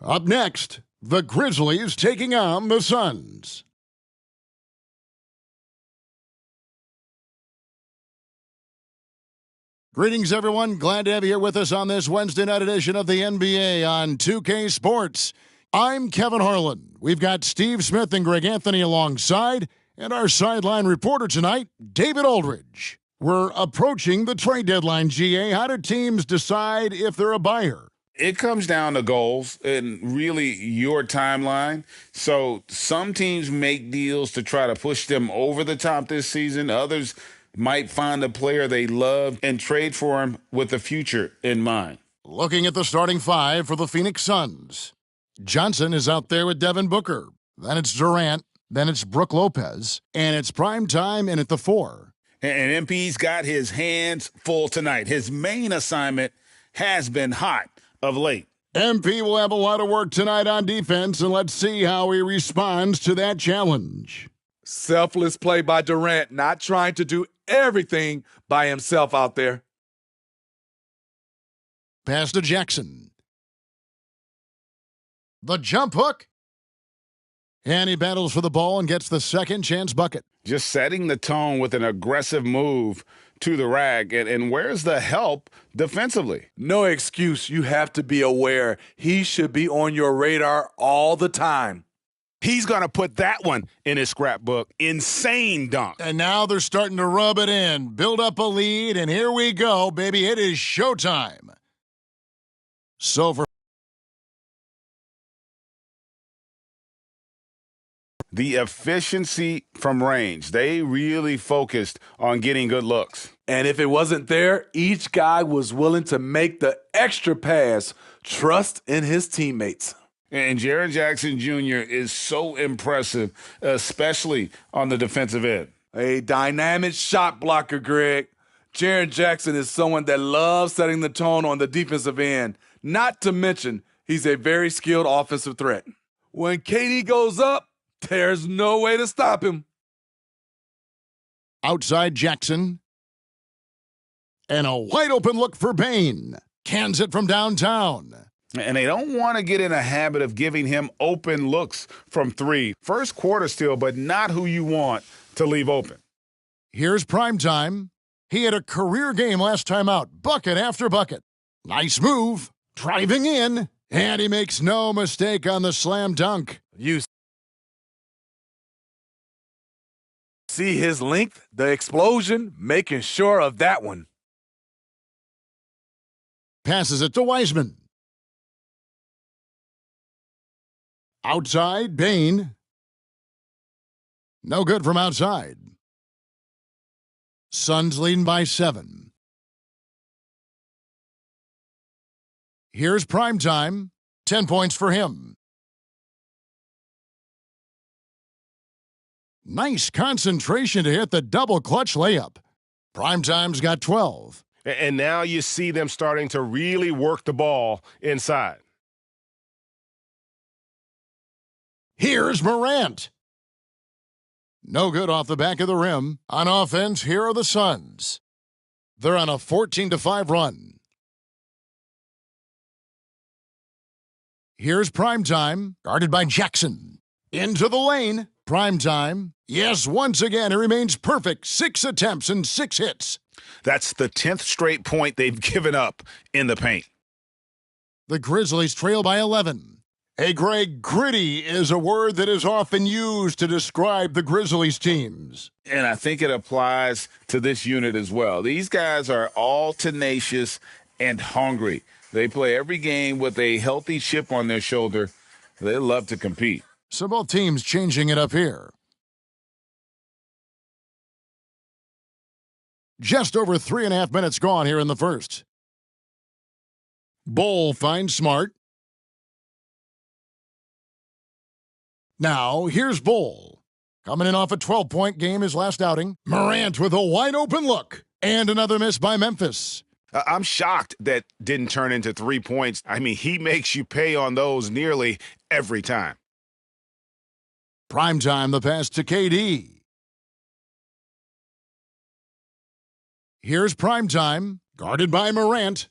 Up next, the Grizzlies taking on the Suns. Greetings, everyone. Glad to have you here with us on this Wednesday night edition of the NBA on 2K Sports. I'm Kevin Harlan. We've got Steve Smith and Greg Anthony alongside, and our sideline reporter tonight, David Aldridge. We're approaching the trade deadline, GA. How do teams decide if they're a buyer? It comes down to goals and really your timeline. So some teams make deals to try to push them over the top this season. Others might find a player they love and trade for him with the future in mind. Looking at the starting five for the Phoenix Suns. Johnson is out there with Devin Booker. Then it's Durant. Then it's Brook Lopez. And it's prime time in at the 4. And MP's got his hands full tonight. His main assignment has been hot of late. MP will have a lot of work tonight on defense, and let's see how he responds to that challenge. Selfless play by Durant, not trying to do everything by himself out there. Pass to Jackson. The jump hook. And he battles for the ball and gets the second chance bucket. Just setting the tone with an aggressive move to the rack. And where's the help defensively? No excuse. You have to be aware. He should be on your radar all the time. He's going to put that one in his scrapbook. Insane dunk. And now they're starting to rub it in, build up a lead, and here we go, baby. It is showtime. So for the efficiency from range, they really focused on getting good looks. And if it wasn't there, each guy was willing to make the extra pass. Trust in his teammates. And Jaren Jackson Jr. is so impressive, especially on the defensive end. A dynamic shot blocker, Greg. Jaren Jackson is someone that loves setting the tone on the defensive end. Not to mention, he's a very skilled offensive threat. When KD goes up, there's no way to stop him. Outside Jackson. And a wide open look for Bane. Cans it from downtown. And they don't want to get in a habit of giving him open looks from 3. First quarter still, but not who you want to leave open. Here's primetime. He had a career game last time out. Bucket after bucket. Nice move. Driving in. And he makes no mistake on the slam dunk. You see his length, the explosion, making sure of that one. Passes it to Wiseman. Outside, Bane. No good from outside. Suns leading by 7. Here's primetime. 10 points for him. Nice concentration to hit the double clutch layup. Primetime's got 12. And now you see them starting to really work the ball inside. Here's Morant. No good off the back of the rim. On offense, here are the Suns. They're on a 14-5 run. Here's primetime, guarded by Jackson. Into the lane. Primetime. Yes, once again, it remains perfect. 6 attempts and 6 hits. That's the 10th straight point they've given up in the paint. The Grizzlies trail by 11. Hey, Greg, gritty is a word that is often used to describe the Grizzlies teams. And I think it applies to this unit as well. These guys are all tenacious and hungry. They play every game with a healthy chip on their shoulder. They love to compete. So both teams changing it up here. Just over 3.5 minutes gone here in the first. Bull finds Smart. Now, here's Bull. Coming in off a 12-point game his last outing. Morant with a wide-open look. And another miss by Memphis. I'm shocked that didn't turn into 3 points. I mean, he makes you pay on those nearly every time. Primetime, the pass to KD. Here's primetime, guarded by Morant.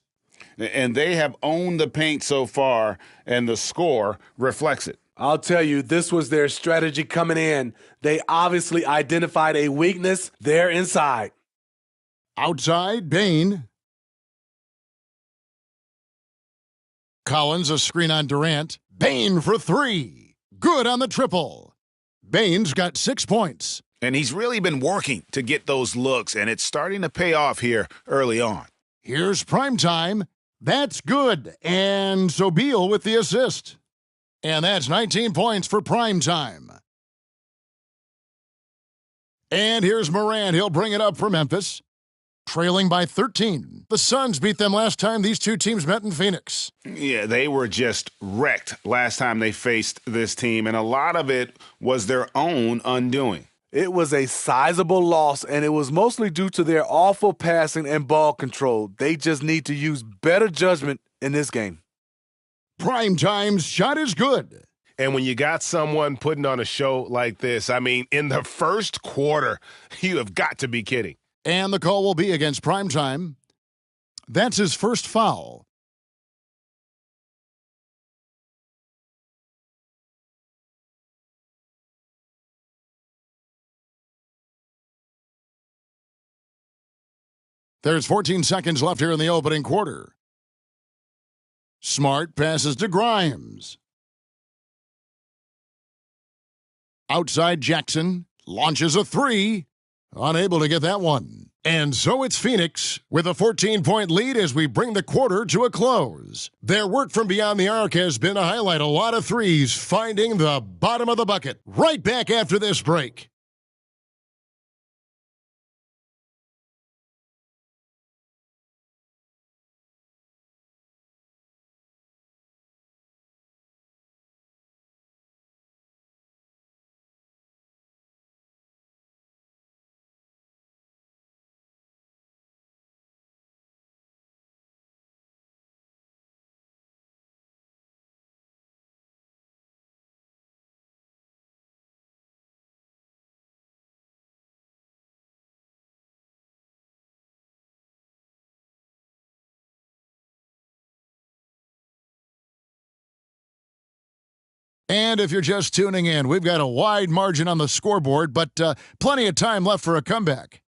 And they have owned the paint so far, and the score reflects it. I'll tell you, this was their strategy coming in. They obviously identified a weakness there inside. Outside, Bain. Collins, a screen on Durant. Bain for three. Good on the triple. Bain's got 6 points. And he's really been working to get those looks, and it's starting to pay off here early on. Here's Primetime. That's good. And so Beal with the assist. And that's 19 points for Primetime. And here's Morant. He'll bring it up for Memphis. Trailing by 13. The Suns beat them last time these two teams met in Phoenix. Yeah, they were just wrecked last time they faced this team, and a lot of it was their own undoing. It was a sizable loss, and it was mostly due to their awful passing and ball control. They just need to use better judgment in this game. Primetime's shot is good. And when you got someone putting on a show like this, I mean, in the first quarter, you have got to be kidding. And the call will be against Primetime. That's his first foul. There's 14 seconds left here in the opening quarter. Smart passes to Grimes. Outside Jackson launches a three. Unable to get that one. And so it's Phoenix with a 14-point lead as we bring the quarter to a close. Their work from beyond the arc has been to highlight a lot of threes, finding the bottom of the bucket. Right back after this break. And if you're just tuning in, we've got a wide margin on the scoreboard, but plenty of time left for a comeback.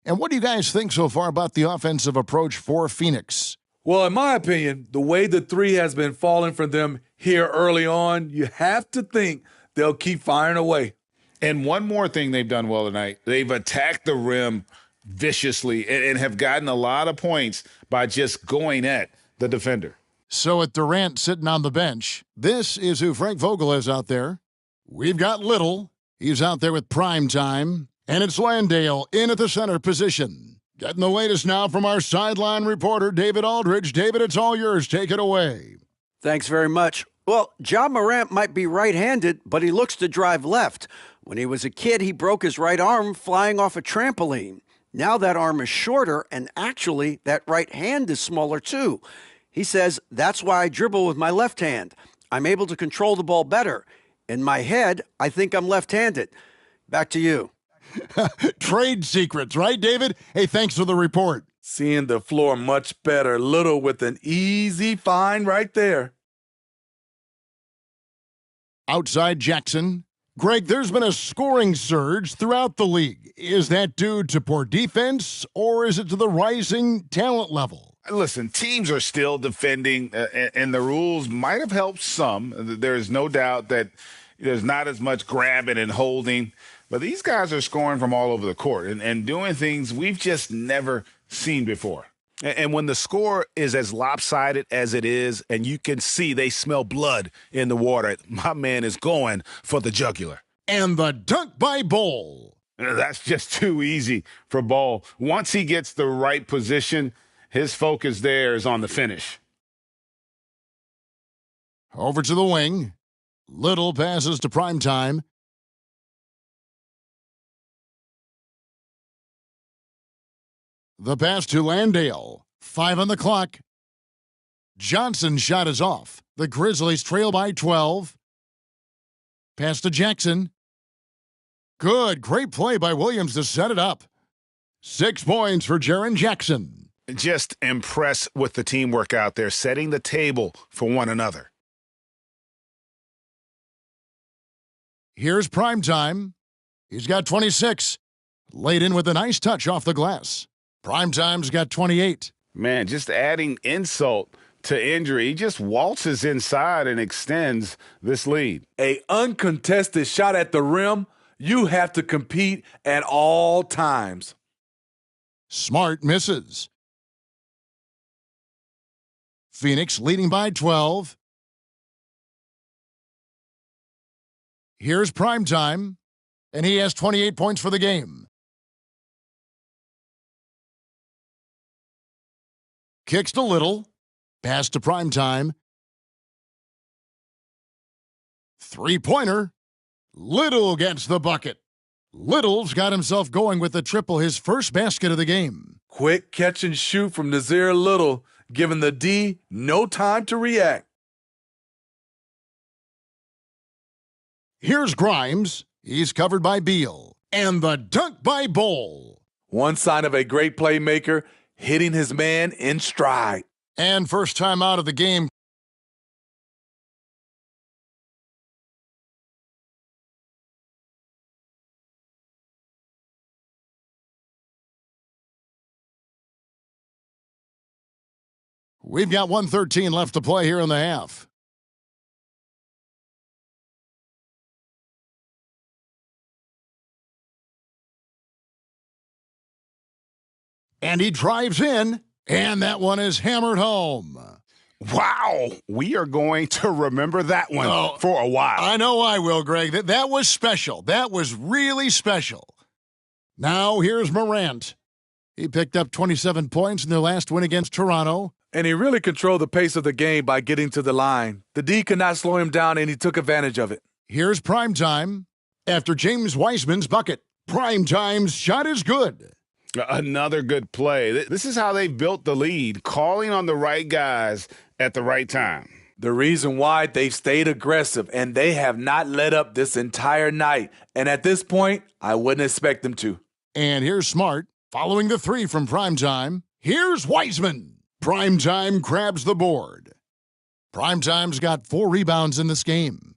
And what do you guys think so far about the offensive approach for Phoenix? Well, in my opinion, the way the three has been falling for them here early on, you have to think they'll keep firing away. And one more thing they've done well tonight, they've attacked the rim viciously and have gotten a lot of points by just going at the defender. So with Durant sitting on the bench, this is who Frank Vogel is out there. We've got Little. He's out there with Primetime. And it's Landale in at the center position. Getting the latest now from our sideline reporter, David Aldridge. David, it's all yours. Take it away. Thanks very much. Well, Ja Morant might be right-handed, but he looks to drive left. When he was a kid, he broke his right arm flying off a trampoline. Now that arm is shorter, and actually that right hand is smaller too. He says, that's why I dribble with my left hand. I'm able to control the ball better. In my head, I think I'm left-handed. Back to you. Trade secrets, right, David? Hey, thanks for the report. Seeing the floor much better. Little with an easy find right there. Outside Jackson. Greg, there's been a scoring surge throughout the league. Is that due to poor defense, or is it to the rising talent level? Listen, teams are still defending, and the rules might have helped some. There is no doubt that there's not as much grabbing and holding. But these guys are scoring from all over the court and doing things we've just never seen before. And when the score is as lopsided as it is, and you can see they smell blood in the water, my man is going for the jugular. And the dunk by Bol. That's just too easy for Bol. Once he gets the right position, his focus there is on the finish. Over to the wing. Little passes to Primetime. The pass to Landale. 5 on the clock. Johnson's shot is off. The Grizzlies trail by 12. Pass to Jackson. Good. Great play by Williams to set it up. 6 points for Jaren Jackson. Just impressed with the teamwork out there, setting the table for one another. Here's Primetime. He's got 26. Laid in with a nice touch off the glass. Primetime's got 28. Man, just adding insult to injury. He just waltzes inside and extends this lead. A uncontested shot at the rim, you have to compete at all times. Smart misses. Phoenix leading by 12. Here's Primetime, and he has 28 points for the game. Kicks to Little. Pass to Primetime. Three-pointer. Little gets the bucket. Little's got himself going with the triple, his first basket of the game. Quick catch and shoot from Nazir Little, giving the D no time to react. Here's Grimes. He's covered by Beal. And the dunk by Bowl. One sign of a great playmaker, hitting his man in stride. And first time out of the game. We've got 1:13 left to play here in the half. And he drives in, and that one is hammered home. Wow, we are going to remember that one for a while. I know I will, Greg. That was special. That was really special. Now here's Morant. He picked up 27 points in their last win against Toronto. And he really controlled the pace of the game by getting to the line. The D could not slow him down, and he took advantage of it. Here's Primetime. After James Wiseman's bucket, Primetime's shot is good. Another good play. This is how they built the lead, calling on the right guys at the right time. The reason why they've stayed aggressive, and they have not let up this entire night. And at this point, I wouldn't expect them to. And here's Smart, following the three from Primetime. Here's Wiseman. Primetime grabs the board. Primetime's got 4 rebounds in this game.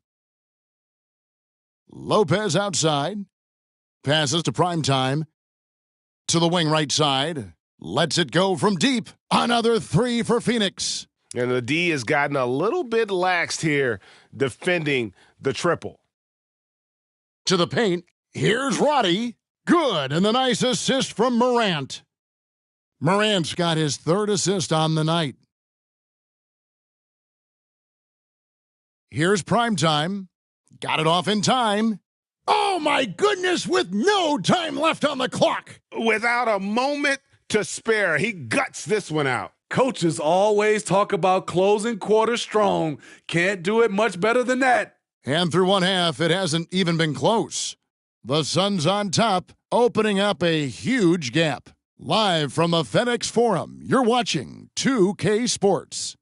Lopez outside. Passes to Primetime. To the wing right side. Lets it go from deep. Another 3 for Phoenix. And the D has gotten a little bit laxed here defending the triple. To the paint. Here's Roddy. Good. And the nice assist from Morant. Morant's got his 3rd assist on the night. Here's Primetime. Got it off in time. Oh, my goodness, with no time left on the clock. Without a moment to spare, he guts this one out. Coaches always talk about closing quarters strong. Can't do it much better than that. And through one half, it hasn't even been close. The Suns on top, opening up a huge gap. Live from the FedEx Forum, you're watching 2K Sports.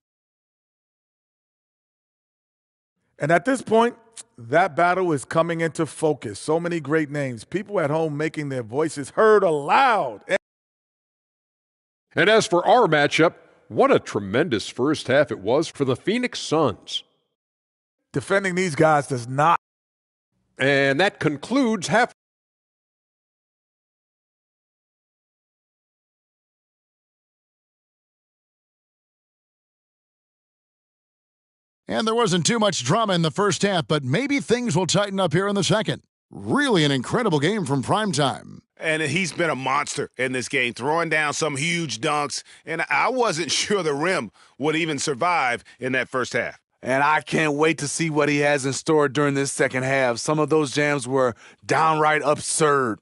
And at this point, that battle is coming into focus. So many great names. People at home making their voices heard aloud. And as for our matchup, what a tremendous first half it was for the Phoenix Suns. Defending these guys does not. And that concludes half. And there wasn't too much drama in the first half, but maybe things will tighten up here in the second. Really an incredible game from Primetime. And he's been a monster in this game, throwing down some huge dunks. And I wasn't sure the rim would even survive in that first half. And I can't wait to see what he has in store during this second half. Some of those jams were downright absurd.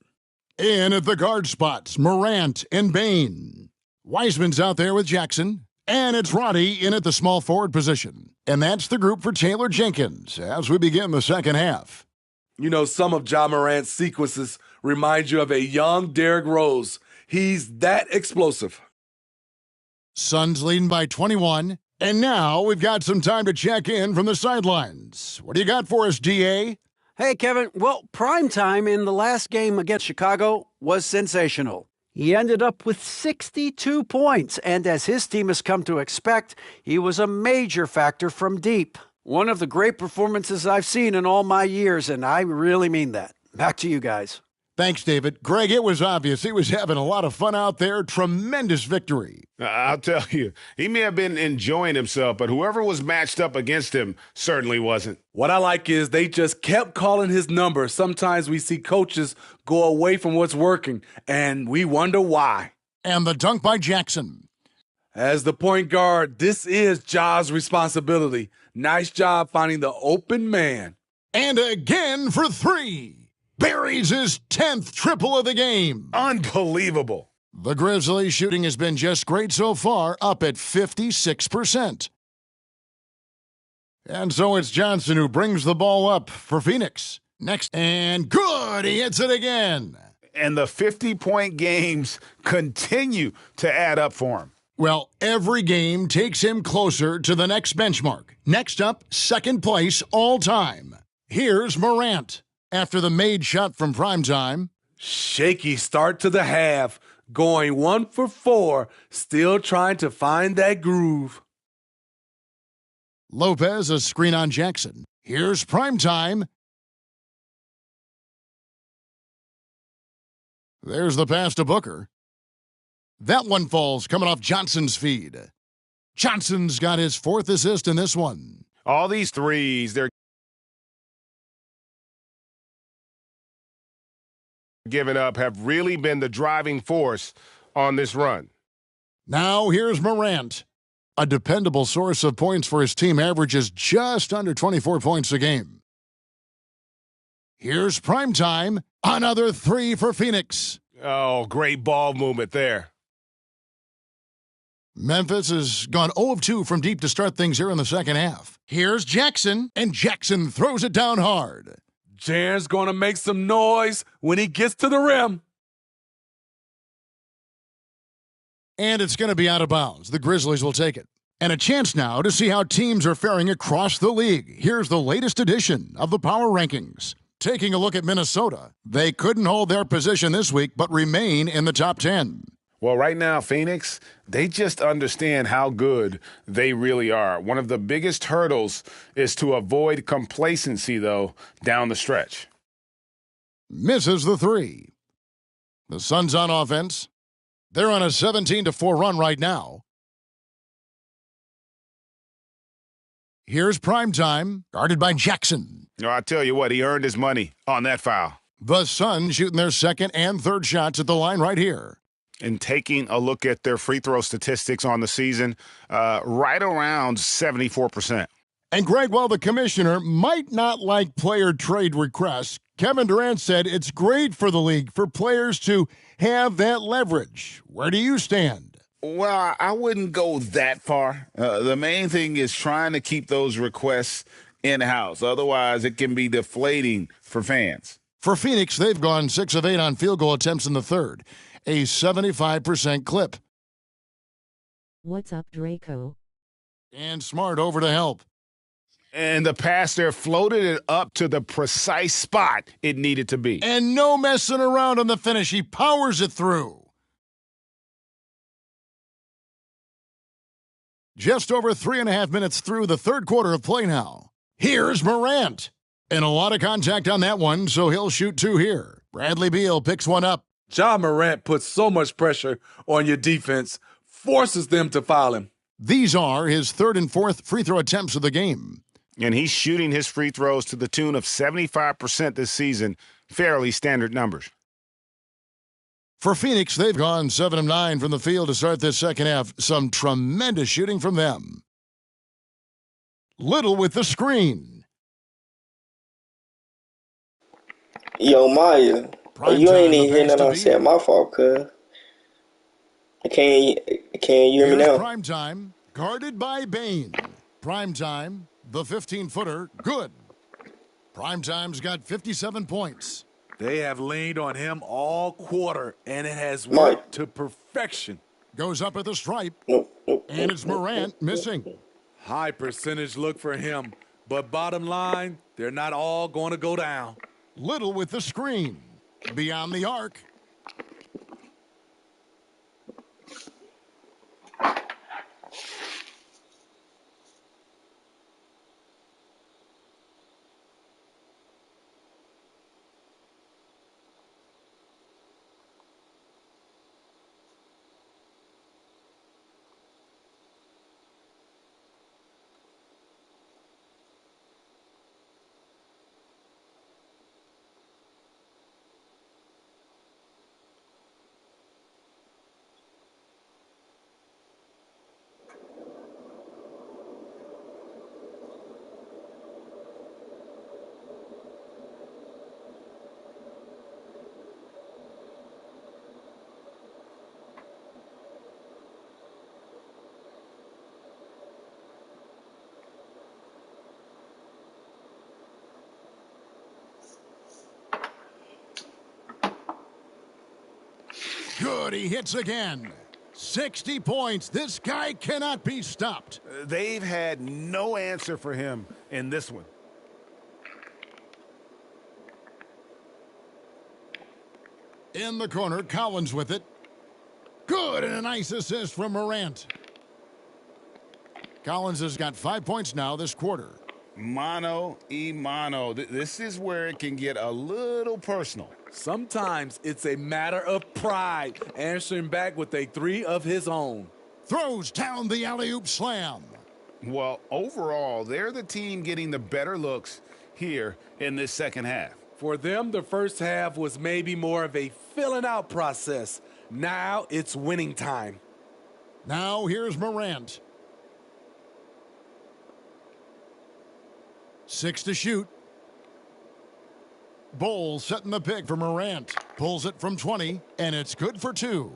In at the guard spots, Morant and Bain. Wiseman's out there with Jackson. And it's Roddy in at the small forward position. And that's the group for Taylor Jenkins as we begin the second half. You know, some of Ja Morant's sequences remind you of a young Derrick Rose. He's that explosive. Suns leading by 21. And now we've got some time to check in from the sidelines. What do you got for us, DA? Hey, Kevin. Well, Primetime in the last game against Chicago was sensational. He ended up with 62 points, and as his team has come to expect, he was a major factor from deep. One of the great performances I've seen in all my years, and I really mean that. Back to you guys. Thanks, David. Greg, it was obvious he was having a lot of fun out there. Tremendous victory. I'll tell you, he may have been enjoying himself, but whoever was matched up against him certainly wasn't. What I like is they just kept calling his number. Sometimes we see coaches go away from what's working, and we wonder why. And the dunk by Jackson. As the point guard, this is Ja's responsibility. Nice job finding the open man. And again for three. Buries his 10th triple of the game. Unbelievable. The Grizzlies' shooting has been just great so far, up at 56%. And so it's Johnson who brings the ball up for Phoenix. Next, and good, he hits it again. And the 50-point games continue to add up for him. Well, every game takes him closer to the next benchmark. Next up, second place all time. Here's Morant. After the made shot from primetime. Shaky start to the half, going 1 for 4, still trying to find that groove. Lopez, a screen on Jackson. Here's primetime. There's the pass to Booker. That one falls coming off Johnson's feed. Johnson's got his 4th assist in this one. All these threes, they're given up have really been the driving force on this run. Now here's Morant. A dependable source of points for his team, averages just under 24 points a game. Here's primetime. Another 3 for Phoenix. Oh, great ball movement there. Memphis has gone 0 of 2 from deep to start things here in the second half. Here's Jackson, and Jackson throws it down hard. Jaren's going to make some noise when he gets to the rim. And it's going to be out of bounds. The Grizzlies will take it. And a chance now to see how teams are faring across the league. Here's the latest edition of the Power Rankings. Taking a look at Minnesota. They couldn't hold their position this week, but remain in the top 10. Well, right now, Phoenix, they just understand how good they really are. One of the biggest hurdles is to avoid complacency, though, down the stretch. Misses the 3. The Suns on offense. They're on a 17-4 run right now. Here's primetime, guarded by Jackson. I tell you what, he earned his money on that foul. The Suns shooting their second and third shots at the line right here. And taking a look at their free throw statistics on the season, right around 74%. And Greg, while the commissioner might not like player trade requests, Kevin Durant said it's great for the league for players to have that leverage. Where do you stand? Well, I wouldn't go that far. The main thing is trying to keep those requests in-house. Otherwise, it can be deflating for fans. For Phoenix, they've gone 6 of 8 on field goal attempts in the third, a 75% clip. What's up, Draco? And Smart over to help. And the pass there floated it up to the precise spot it needed to be. And no messing around on the finish. He powers it through. Just over 3.5 minutes through the third quarter of play now. Here's Morant. And a lot of contact on that one, so he'll shoot 2 here. Bradley Beal picks one up. Ja Morant puts so much pressure on your defense, forces them to foul him. These are his third and fourth free throw attempts of the game. And he's shooting his free throws to the tune of 75% this season, fairly standard numbers. For Phoenix, they've gone 7 of 9 from the field to start this second half. Some tremendous shooting from them. Little with the screen. Yo, Maya, you ain't even hearing that I'm saying. My fault, cuz. Can you hear me now? Prime time, guarded by Bane. Prime time, the 15-footer, good. Prime time's got 57 points. They have leaned on him all quarter, and it has worked to perfection. Goes up at the stripe, Nope. and it's Morant missing. High percentage look for him, but bottom line, they're not all going to go down. Little with the screen. Beyond the arc. Good, he hits again. 60 points. This guy cannot be stopped. They've had no answer for him in this one. In the corner, Collins with it. Good, and a nice assist from Morant. Collins has got 5 points now this quarter. Mano y mano. This is where it can get a little personal. Sometimes it's a matter of pride, answering back with a three of his own. Throws down the alley-oop slam. Well, overall, they're the team getting the better looks here in this second half. For them, the first half was maybe more of a filling out process. Now it's winning time. Now here's Morant. 6 to shoot. Bowles setting the pick for Morant. Pulls it from 20, and it's good for 2.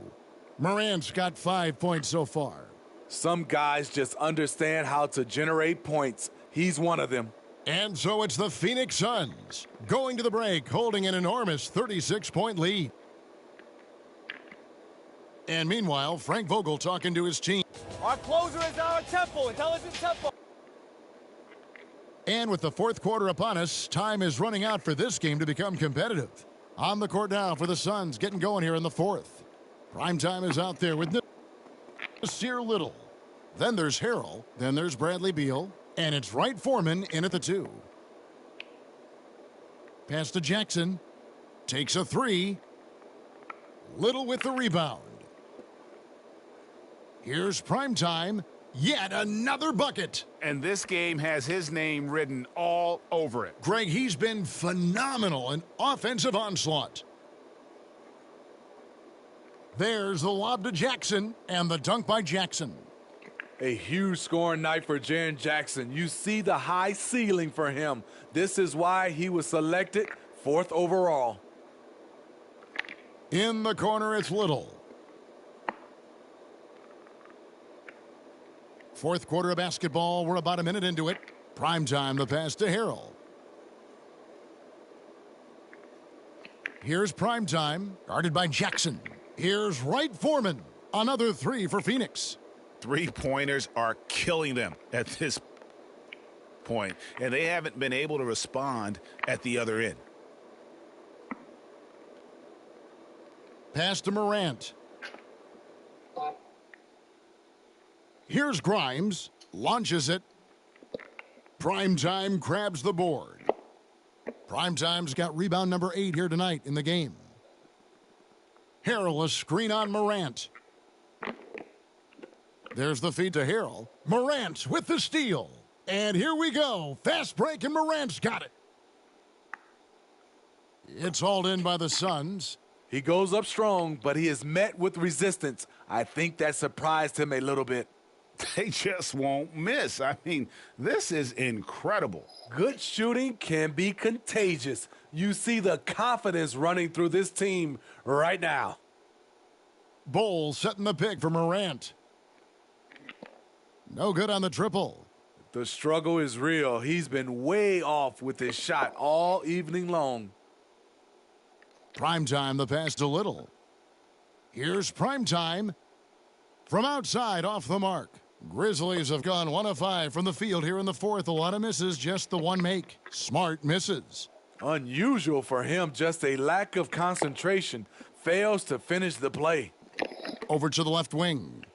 Morant's got 5 points so far. Some guys just understand how to generate points. He's one of them. And so it's the Phoenix Suns going to the break, holding an enormous 36-point lead. And meanwhile, Frank Vogel talking to his team. Our closer is our tempo, intelligent tempo. And with the fourth quarter upon us, time is running out for this game to become competitive. On the court now for the Suns, getting going here in the fourth. Primetime is out there with Nasir Little. Then there's Harrell. Then there's Bradley Beal. And it's Wright Foreman in at the 2. Pass to Jackson. Takes a 3. Little with the rebound. Here's Primetime. Yet another bucket. And this game has his name written all over it. Greg, he's been phenomenal in offensive onslaught. There's the lob to Jackson and the dunk by Jackson. A huge scoring night for Jaren Jackson. You see the high ceiling for him. This is why he was selected 4th overall. In the corner, it's Little. Fourth quarter of basketball. We're about a minute into it. Primetime, the pass to Harrell. Here's Primetime, guarded by Jackson. Here's Wright Foreman. Another 3 for Phoenix. Three-pointers are killing them at this point, and they haven't been able to respond at the other end. Pass to Morant. Here's Grimes, launches it. Primetime grabs the board. Primetime's got rebound number 8 here tonight in the game. Harrell, a screen on Morant. There's the feed to Harrell. Morant with the steal. And here we go. Fast break, and Morant's got it. It's hauled in by the Suns. He goes up strong, but he is met with resistance. I think that surprised him a little bit. They just won't miss. I mean, this is incredible. Good shooting can be contagious. You see the confidence running through this team right now. Bowles setting the pick for Morant. No good on the triple. The struggle is real. He's been way off with his shot all evening long. Primetime, the pass to Little. Here's Primetime. From outside, off the mark. Grizzlies have gone 1 of 5 from the field here in the fourth. A lot of misses, just the one make. Smart misses. Unusual for him, just a lack of concentration. Fails to finish the play. Over to the left wing.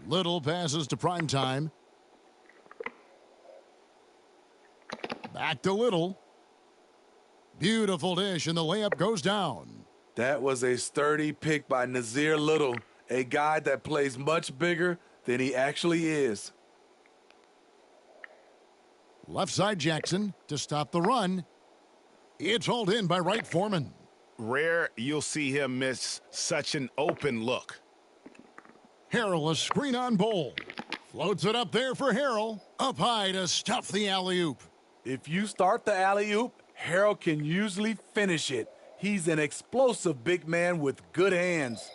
Little passes to Primetime. Back to Little. Beautiful dish, and the layup goes down. That was a sturdy pick by Nazir Little, a guy that plays much bigger than he actually is. Left side Jackson to stop the run. It's hauled in by Wright Foreman. Rare you'll see him miss such an open look. Harrell a screen on Bowl. Floats it up there for Harrell. Up high to stuff the alley-oop. If you start the alley-oop, Harrell can usually finish it. He's an explosive big man with good hands.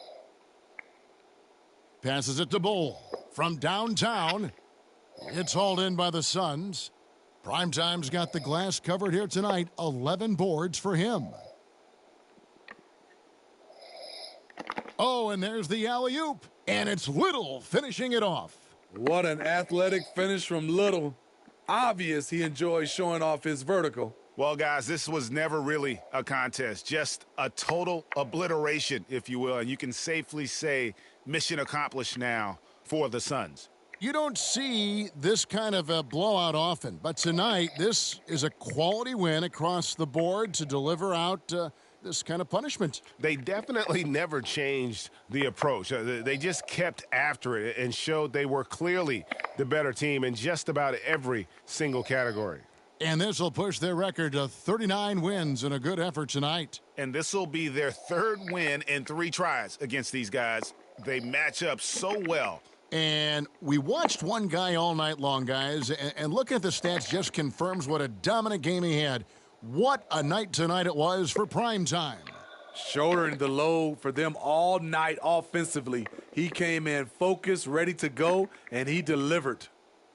Passes it to Bowl. From downtown, it's hauled in by the Suns. Primetime's got the glass covered here tonight. 11 boards for him. Oh, and there's the alley-oop. And it's Little finishing it off. What an athletic finish from Little. Obvious he enjoys showing off his vertical. Well, guys, this was never really a contest, just a total obliteration, if you will. And you can safely say mission accomplished now for the Suns. You don't see this kind of a blowout often, but tonight this is a quality win across the board to deliver out this kind of punishment. They definitely never changed the approach. They just kept after it and showed they were clearly the better team in just about every single category. And this will push their record to 39 wins in a good effort tonight. And this will be their third win in 3 tries against these guys. They match up so well. And we watched one guy all night long, guys, and looking at the stats just confirms what a dominant game he had. What a night tonight it was for Primetime. Shouldering the load for them all night offensively. He came in focused, ready to go, and he delivered.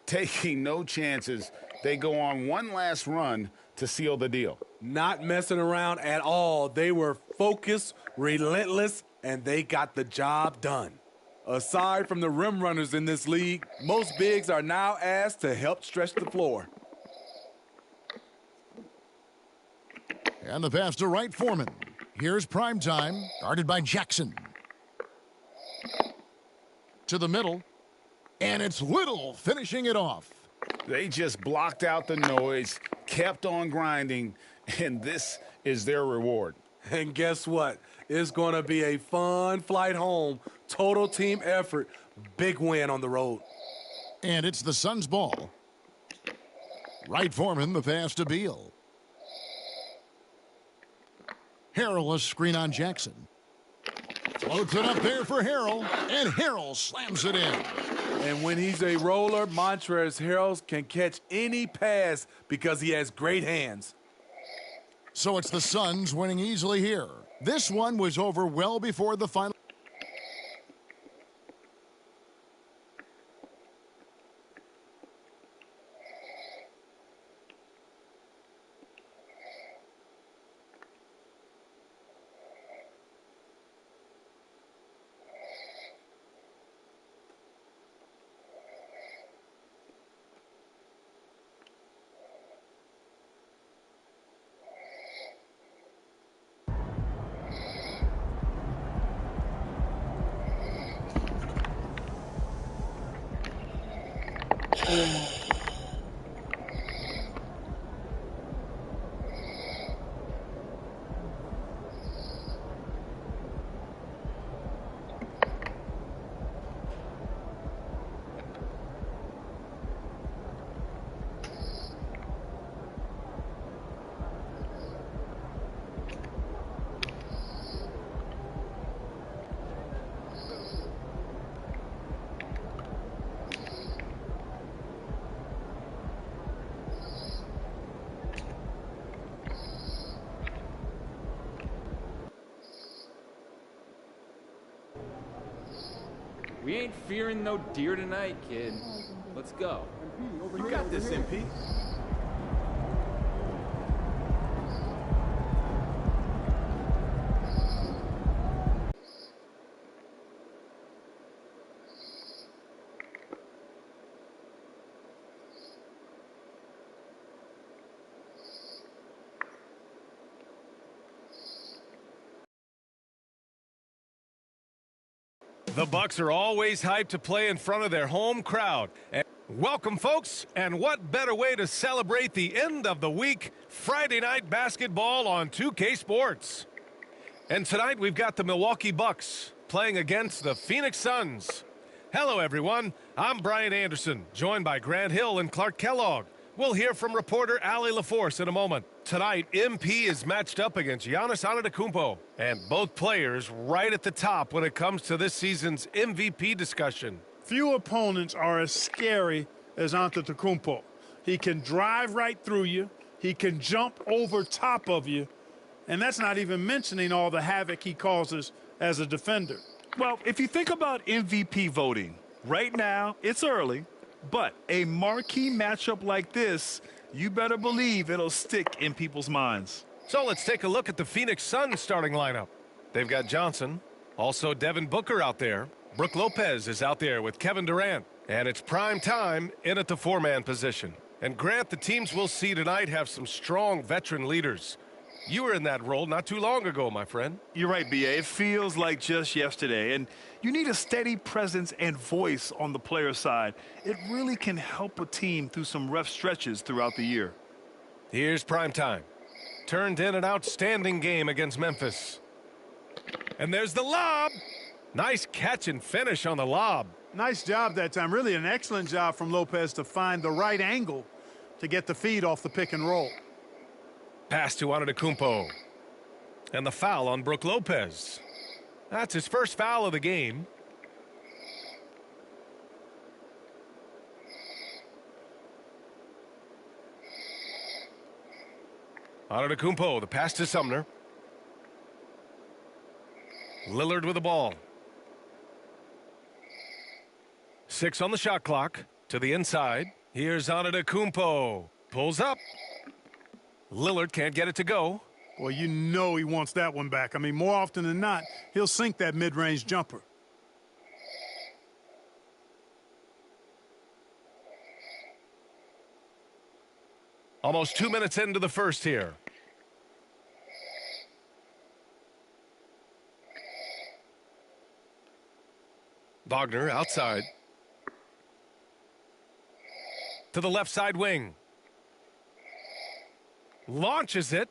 Taking no chances, they go on one last run to seal the deal. Not messing around at all. They were focused, relentless, and they got the job done. Aside from the rim runners in this league, most bigs are now asked to help stretch the floor. And the pass to Wright Foreman. Here's Primetime, guarded by Jackson. To the middle, and it's Little finishing it off. They just blocked out the noise, kept on grinding, and this is their reward. And guess what? It's going to be a fun flight home. Total team effort. Big win on the road. And it's the Suns' ball. Wright Foreman, the pass to Beal. Harrell a screen on Jackson. Floats it up there for Harrell, and Harrell slams it in. And when he's a roller, Montrezl Harrell can catch any pass because he has great hands. So it's the Suns winning easily here. This one was over well before the final. We ain't fearing no deer tonight, kid. Let's go. You got this, MP. The Bucks are always hyped to play in front of their home crowd. And welcome, folks, and what better way to celebrate the end of the week, Friday night basketball on 2K Sports. And tonight we've got the Milwaukee Bucks playing against the Phoenix Suns. Hello, everyone. I'm Brian Anderson, joined by Grant Hill and Clark Kellogg. We'll hear from reporter Allie LaForce in a moment. Tonight, MP is matched up against Giannis Antetokounmpo, and both players right at the top when it comes to this season's MVP discussion. Few opponents are as scary as Antetokounmpo. He can drive right through you. He can jump over top of you. And that's not even mentioning all the havoc he causes as a defender. Well, if you think about MVP voting, right now it's early, but a marquee matchup like this, you better believe it'll stick in people's minds. So let's take a look at the Phoenix Suns starting lineup. They've got Johnson, also Devin Booker out there. Brook Lopez is out there with Kevin Durant. And it's prime time in at the four-man position. And Grant, the teams we'll see tonight have some strong veteran leaders. You were in that role not too long ago, my friend. You're right, B.A. It feels like just yesterday. And you need a steady presence and voice on the player side. It really can help a team through some rough stretches throughout the year. Here's primetime. Turned in an outstanding game against Memphis. And there's the lob. Nice catch and finish on the lob. Nice job that time. Really an excellent job from Lopez to find the right angle to get the feed off the pick and roll. Pass to Antetokounmpo. And the foul on Brook Lopez. That's his first foul of the game. Antetokounmpo, the pass to Sumner. Lillard with the ball. 6 on the shot clock. To the inside. Here's Antetokounmpo. Pulls up. Lillard can't get it to go. Well, you know he wants that one back. I mean, more often than not, he'll sink that mid-range jumper. Almost 2 minutes into the first here. Wagner outside. To the left side wing. Launches it.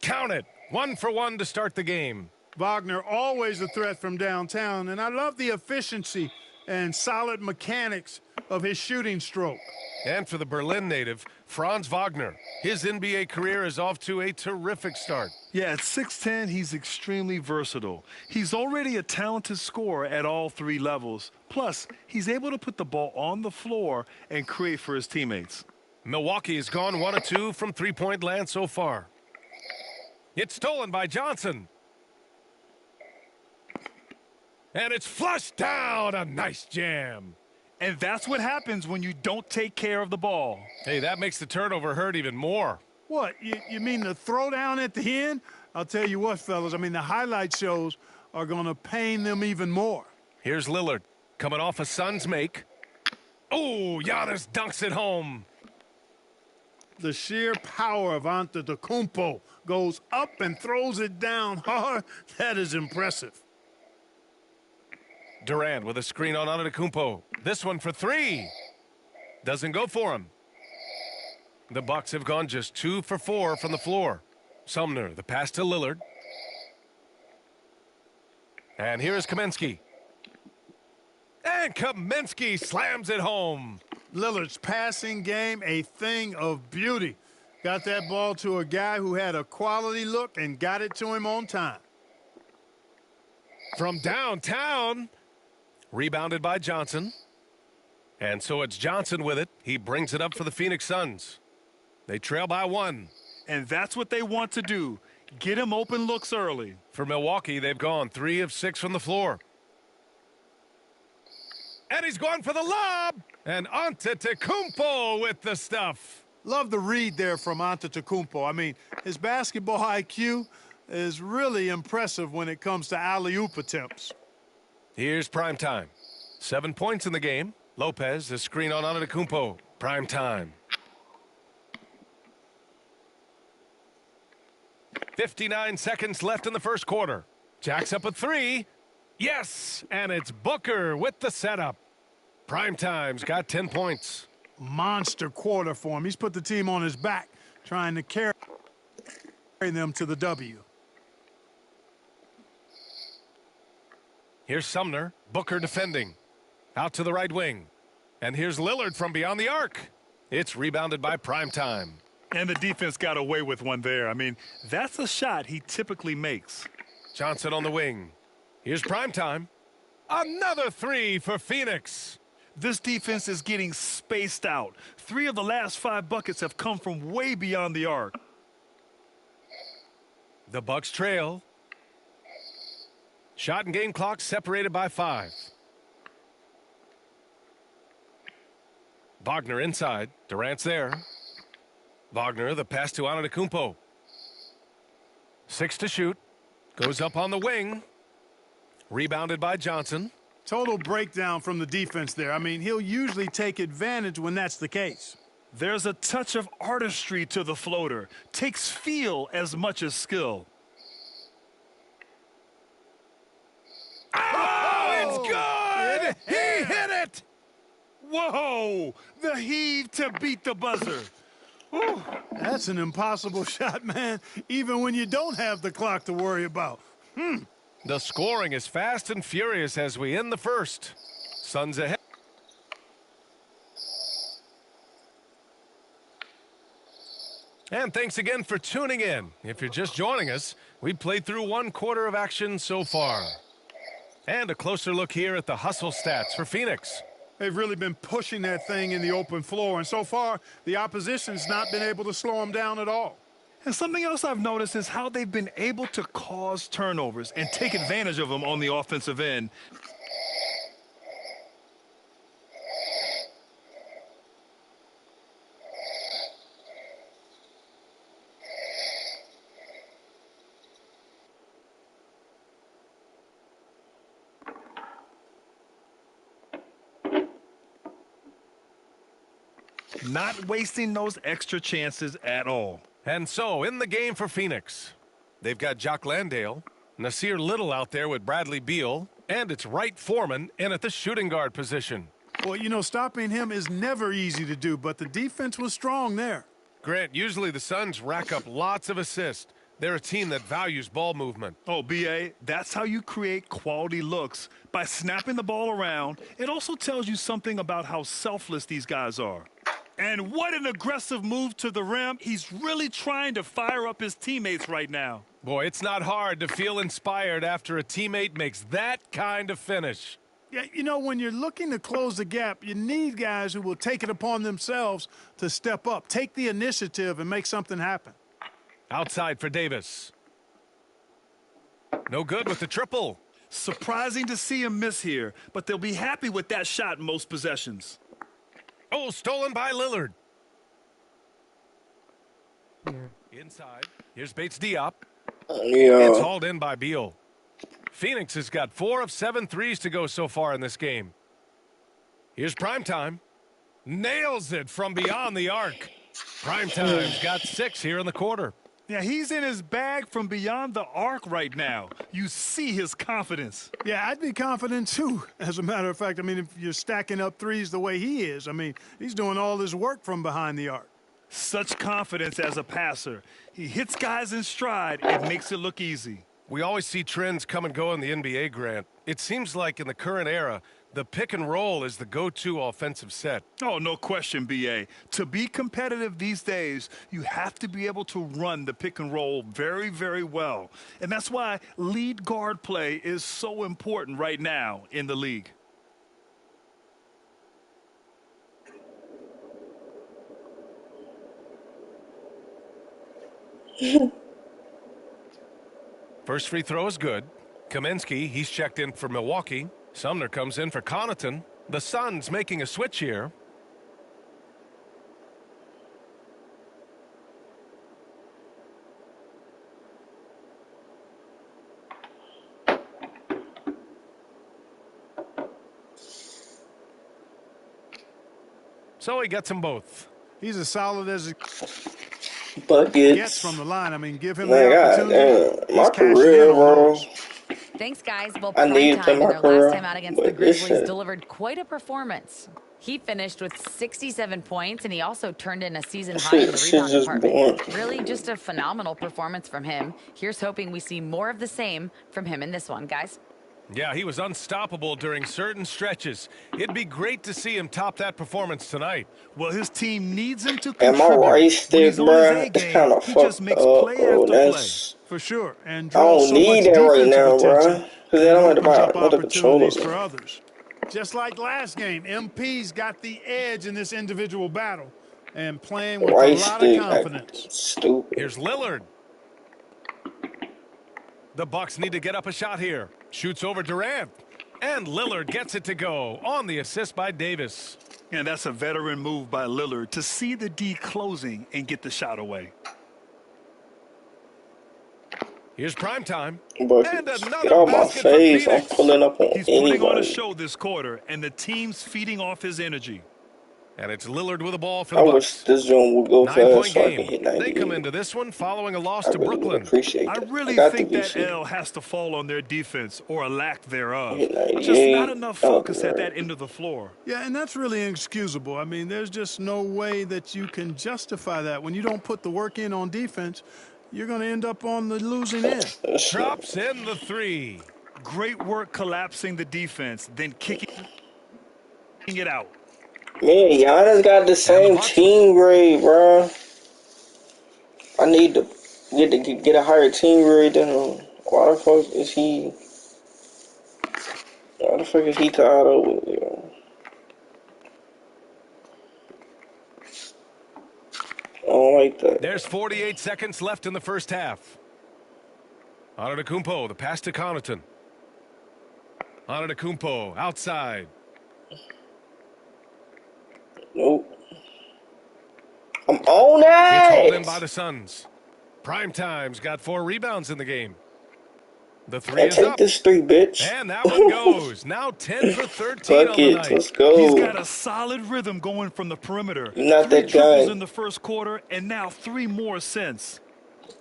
Count it. 1 for 1 to start the game. Wagner always a threat from downtown, and I love the efficiency and solid mechanics of his shooting stroke. And for the Berlin native, Franz Wagner. His NBA career is off to a terrific start. Yeah, at 6'10", he's extremely versatile. He's already a talented scorer at all 3 levels. Plus, he's able to put the ball on the floor and create for his teammates. Milwaukee has gone 1 of 2 from three-point land so far. It's stolen by Johnson. And it's flushed down. A nice jam. And that's what happens when you don't take care of the ball. Hey, that makes the turnover hurt even more. What, you mean the throwdown at the end? I'll tell you what, fellas, I mean, the highlight shows are going to pain them even more. Here's Lillard coming off a Suns make. Oh, Giannis dunks it home. The sheer power of Antetokounmpo goes up and throws it down hard. That is impressive. Durant with a screen on Antetokounmpo. This one for 3. Doesn't go for him. The Bucks have gone just 2 for 4 from the floor. Sumner, the pass to Lillard. And here is Kaminsky. And Kaminsky slams it home. Lillard's passing game, a thing of beauty. Got that ball to a guy who had a quality look and got it to him on time. From downtown. Rebounded by Johnson. And so it's Johnson with it. He brings it up for the Phoenix Suns. They trail by 1. And that's what they want to do. Get him open looks early. For Milwaukee, they've gone 3 of 6 from the floor. And he's going for the lob. And Antetokounmpo with the stuff. Love the read there from Antetokounmpo. I mean, his basketball IQ is really impressive when it comes to alley-oop attempts. Here's prime time. 7 points in the game. Lopez, the screen on Antetokounmpo. Prime time. 59 seconds left in the first quarter. Jacks up a 3. Yes, and it's Booker with the setup. Primetime's got 10 points. Monster quarter for him. He's put the team on his back, trying to carry them to the W. Here's Sumner. Booker defending. Out to the right wing. And here's Lillard from beyond the arc. It's rebounded by Primetime. And the defense got away with one there. I mean, that's a shot he typically makes. Johnson on the wing. Here's Primetime. Another three for Phoenix. This defense is getting spaced out. 3 of the last 5 buckets have come from way beyond the arc. The Bucks trail. Shot and game clock separated by 5. Wagner inside. Durant's there. Wagner, the pass to Antetokounmpo. 6 to shoot. Goes up on the wing. Rebounded by Johnson. Total breakdown from the defense there. I mean, he'll usually take advantage when that's the case. There's a touch of artistry to the floater. Takes feel as much as skill. Oh, it's good! He hit it! Whoa! The heave to beat the buzzer. Whew. That's an impossible shot, man, even when you don't have the clock to worry about. The scoring is fast and furious as we end the first. Suns ahead. And thanks again for tuning in. If you're just joining us, we played through 1 quarter of action so far. And a closer look here at the hustle stats for Phoenix. They've really been pushing that thing in the open floor, and so far, the opposition's not been able to slow them down at all. And something else I've noticed is how they've been able to cause turnovers and take advantage of them on the offensive end. Not wasting those extra chances at all. And so, in the game for Phoenix, they've got Jock Landale, Nasir Little out there with Bradley Beal, and it's Wright Foreman in at the shooting guard position. Well, you know, stopping him is never easy to do, but the defense was strong there. Grant, usually the Suns rack up lots of assists. They're a team that values ball movement. Oh, B.A., that's how you create quality looks, by snapping the ball around. It also tells you something about how selfless these guys are. And what an aggressive move to the rim. He's really trying to fire up his teammates right now. Boy, it's not hard to feel inspired after a teammate makes that kind of finish. Yeah, you know, when you're looking to close the gap, you need guys who will take it upon themselves to step up, take the initiative, and make something happen. Outside for Davis. No good with the triple. Surprising to see him miss here, but they'll be happy with that shot in most possessions. Oh, stolen by Lillard. Here. Inside. Here's Bates Diop. Yeah. It's hauled in by Beal. Phoenix has got 4 of 7 threes to go so far in this game. Here's Primetime. Nails it from beyond the arc. Primetime's got 6 here in the quarter. Yeah, he's in his bag from beyond the arc right now. You see his confidence. Yeah, I'd be confident too. As a matter of fact, I mean, if you're stacking up threes the way he is, I mean, he's doing all his work from behind the arc. Such confidence as a passer. He hits guys in stride. It makes it look easy. We always see trends come and go in the NBA, Grant. It seems like in the current era, the pick and roll is the go-to offensive set. Oh, no question, B.A. To be competitive these days, you have to be able to run the pick and roll very, very well. And that's why lead guard play is so important right now in the league. First free throw is good. Kaminsky, he's checked in for Milwaukee. Sumner comes in for Connaughton. The Suns making a switch here. So he gets them both. He's as solid as he Buckets. gets from the line. I mean, give him Man, the God opportunity. damn. My He's cashing career, in on bro. those. Thanks, guys. Well, I need to play Primetime in my their last career, time out against the but this Grizzlies shit. delivered quite a performance. He finished with 67 points, and he also turned in a season high in the Shit rebound just department. boring. Really just a phenomenal performance from him. Here's hoping we see more of the same from him in this one, guys. Yeah, he was unstoppable during certain stretches. It'd be great to see him top that performance tonight. Well, his team needs him to And my contribute. right When stick, he's on his bruh, A it's game, kind of he just fucked makes up, play bro. after play. That's For sure, and I draws don't so much need that right defensive now, attention, bruh. Cause and then it I'm gonna opens buy up another controller. opportunities for others. Just like last game, MP's got the edge in this individual battle and playing with Right a lot of stick, confidence. stupid. Here's Lillard. The Bucks need to get up a shot here. Shoots over Durant. And Lillard gets it to go on the assist by Davis. And that's a veteran move by Lillard to see the D closing and get the shot away. Here's Primetime. But And get another out my basket for face. I'm Phoenix. pulling up on He's putting on a anybody. show this quarter, and the team's feeding off his energy. And it's Lillard with the ball for I the wish Bucks. this joint would go 9-point fast so I can game. hit They 98. come into this one following a loss I to really would Brooklyn. appreciate I that. really got the think that VC. L has to fall on their defense or a lack thereof. Hit Just 98. not enough focus at that end of the floor. Yeah, and that's really inexcusable. I mean, there's just no way that you can justify that. When you don't put the work in on defense, you're going to end up on the losing end. Drops in the three. Great work collapsing the defense, then kicking it out. Man, Giannis got the same team grade, bro. I need to get a higher team grade than him. Why the fuck is he tied up with, yo? I don't like that. There's 48 seconds left in the first half. Antetokounmpo, the pass to Connaughton. Antetokounmpo outside. Nope. I'm on It's hauled in it! by the Suns. Primetime's got 4 rebounds in the game. The three Hey, is take up. this 3, bitch. And that one goes. Now 10 for 13 Fuck on the it, night. let's go. He's got a solid rhythm going from the perimeter. You're not 3 that triples guy. in the first quarter, and now 3 more since.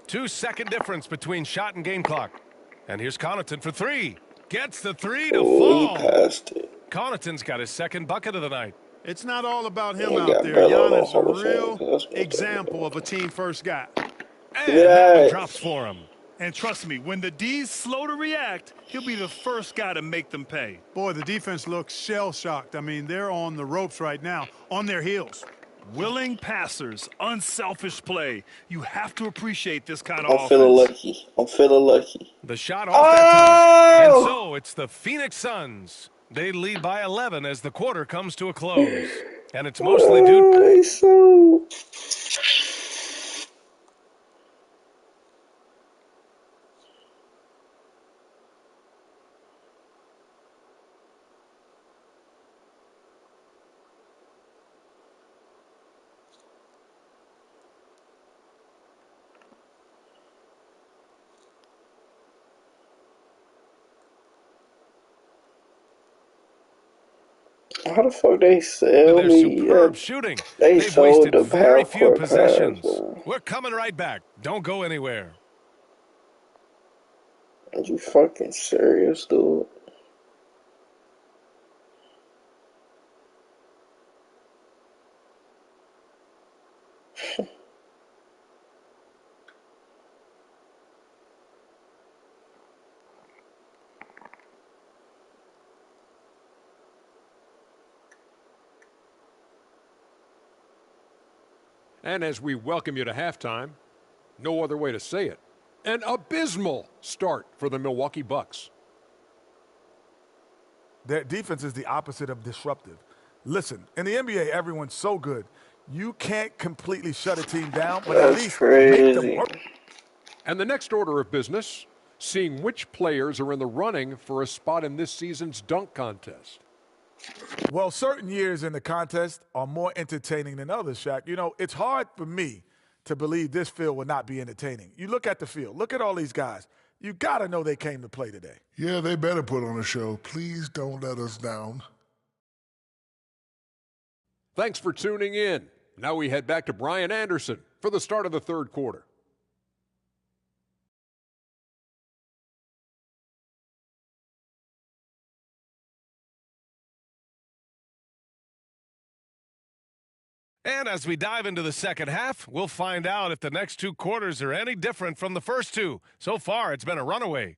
2-second difference between shot and game clock. And here's Connaughton for 3. Gets the 3 to Oh, he fall. passed it. Connaughton's got his second bucket of the night. It's not all about him We out got there. Bello Giannis Hall a of Fame, real 'cause that's what example of a team-first guy. And Look at that one that. drops for him. And trust me, when the D's slow to react, he'll be the first guy to make them pay. Boy, the defense looks shell-shocked. I mean, they're on the ropes right now, on their heels. Willing passers, unselfish play. You have to appreciate this kind of I'm offense. feeling lucky. I'm feeling lucky. The shot off that time. Oh! And so it's the Phoenix Suns. They lead by 11 as the quarter comes to a close. And it's mostly due Oh, they so... How the fuck they sell their me? superb shooting. They They've sold wasted the very few half-court pass, possessions. bro. We're coming right back. Don't go anywhere. Are you fucking serious, dude? And as we welcome you to halftime, no other way to say it, an abysmal start for the Milwaukee Bucks. Their defense is the opposite of disruptive. Listen, in the NBA, everyone's so good. You can't completely shut a team down, but at That's least make them crazy. work. And the next order of business, seeing which players are in the running for a spot in this season's dunk contest. Well, certain years in the contest are more entertaining than others, Shaq. You know, it's hard for me to believe this field will not be entertaining. You look at the field. Look at all these guys. You got to know they came to play today. Yeah, they better put on a show. Please don't let us down. Thanks for tuning in. Now we head back to Brian Anderson for the start of the third quarter. And as we dive into the second half, we'll find out if the next two quarters are any different from the first two. So far, it's been a runaway.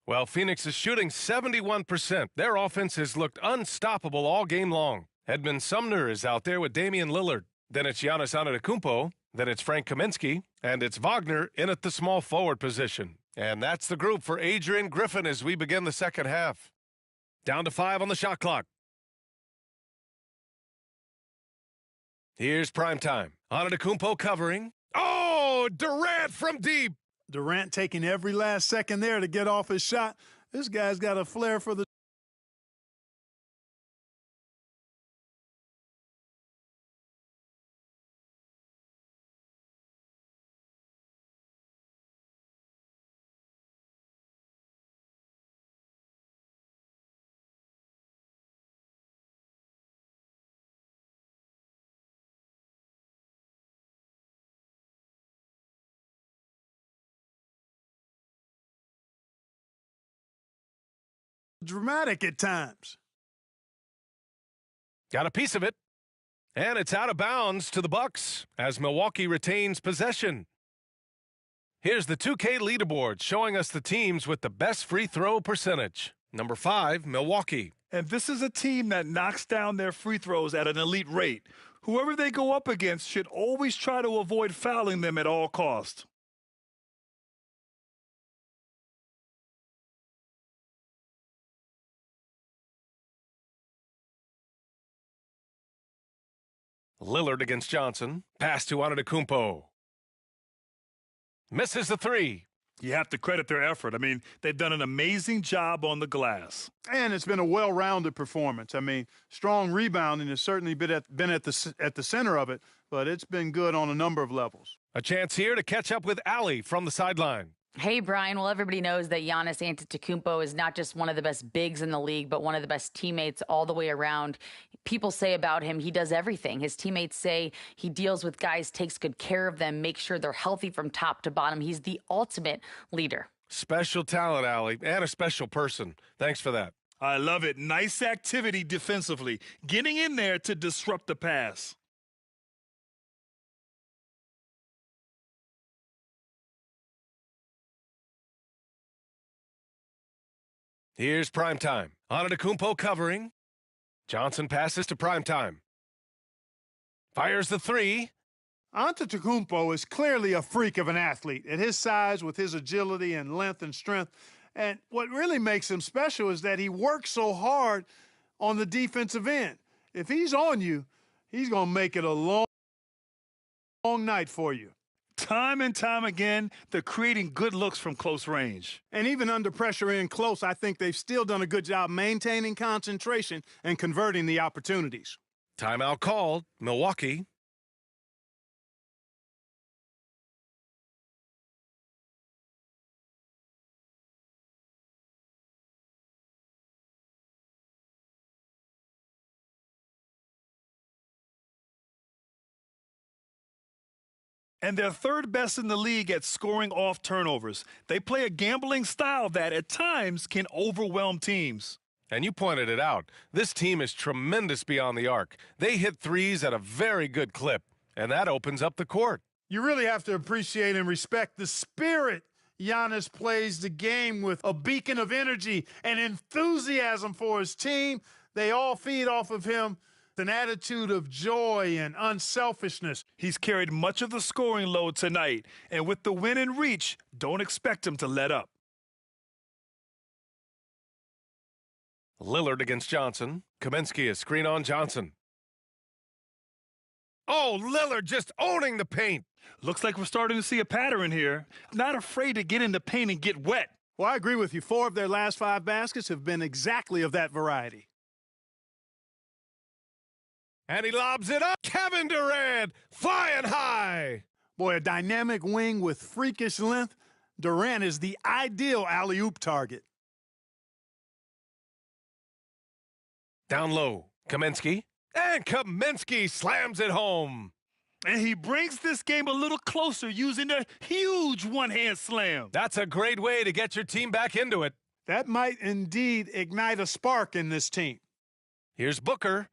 Well, Phoenix is shooting 71%. Their offense has looked unstoppable all game long. Edmund Sumner is out there with Damian Lillard. Then it's Giannis Antetokounmpo. Then it's Frank Kaminsky. And it's Wagner in at the small forward position. And that's the group for Adrian Griffin as we begin the second half. Down to 5 on the shot clock. Here's primetime. Antetokounmpo covering. Oh, Durant from deep. Durant taking every last second there to get off his shot. This guy's got a flair for the dramatic at times. Got a piece of it. And it's out of bounds to the Bucks as Milwaukee retains possession. Here's the 2K leaderboard showing us the teams with the best free throw percentage. Number 5, Milwaukee. And this is a team that knocks down their free throws at an elite rate. Whoever they go up against should always try to avoid fouling them at all costs. Lillard against Johnson. Pass to Antetokounmpo. Misses the 3. You have to credit their effort. I mean, they've done an amazing job on the glass. And it's been a well-rounded performance. I mean, strong rebounding has certainly been at the center of it, but it's been good on a number of levels. A chance here to catch up with Allie from the sideline. Hey, Brian. Well, everybody knows that Giannis Antetokounmpo is not just one of the best bigs in the league, but one of the best teammates all the way around. People say about him, he does everything. His teammates say he deals with guys, takes good care of them, makes sure they're healthy from top to bottom. He's the ultimate leader. Special talent, Allie, and a special person. Thanks for that. I love it. Nice activity defensively. Getting in there to disrupt the pass. Here's primetime. Antetokounmpo covering. Johnson passes to primetime. Fires the 3. Antetokounmpo is clearly a freak of an athlete at his size with his agility and length and strength. And what really makes him special is that he works so hard on the defensive end. If he's on you, he's going to make it a long night for you. Time and time again, they're creating good looks from close range. And even under pressure in close, I think they've still done a good job maintaining concentration and converting the opportunities. Timeout called. Milwaukee. And they're third best in the league at scoring off turnovers. They play a gambling style that at times can overwhelm teams. And you pointed it out. This team is tremendous beyond the arc. They hit threes at a very good clip, and that opens up the court. You really have to appreciate and respect the spirit Giannis plays the game with, a beacon of energy and enthusiasm for his team. They all feed off of him. An attitude of joy and unselfishness. He's carried much of the scoring load tonight, and with the win in reach, don't expect him to let up. Lillard against Johnson. Kaminsky is screen on Johnson. Oh, Lillard just owning the paint. Looks like we're starting to see a pattern here. Not afraid to get in the paint and get wet. Well, I agree with you. 4 of their last 5 baskets have been exactly of that variety. And he lobs it up. Kevin Durant flying high. Boy, a dynamic wing with freakish length. Durant is the ideal alley-oop target. Down low. Kaminsky. And Kaminsky slams it home. And he brings this game a little closer using a huge one-hand slam. That's a great way to get your team back into it. That might indeed ignite a spark in this team. Here's Booker.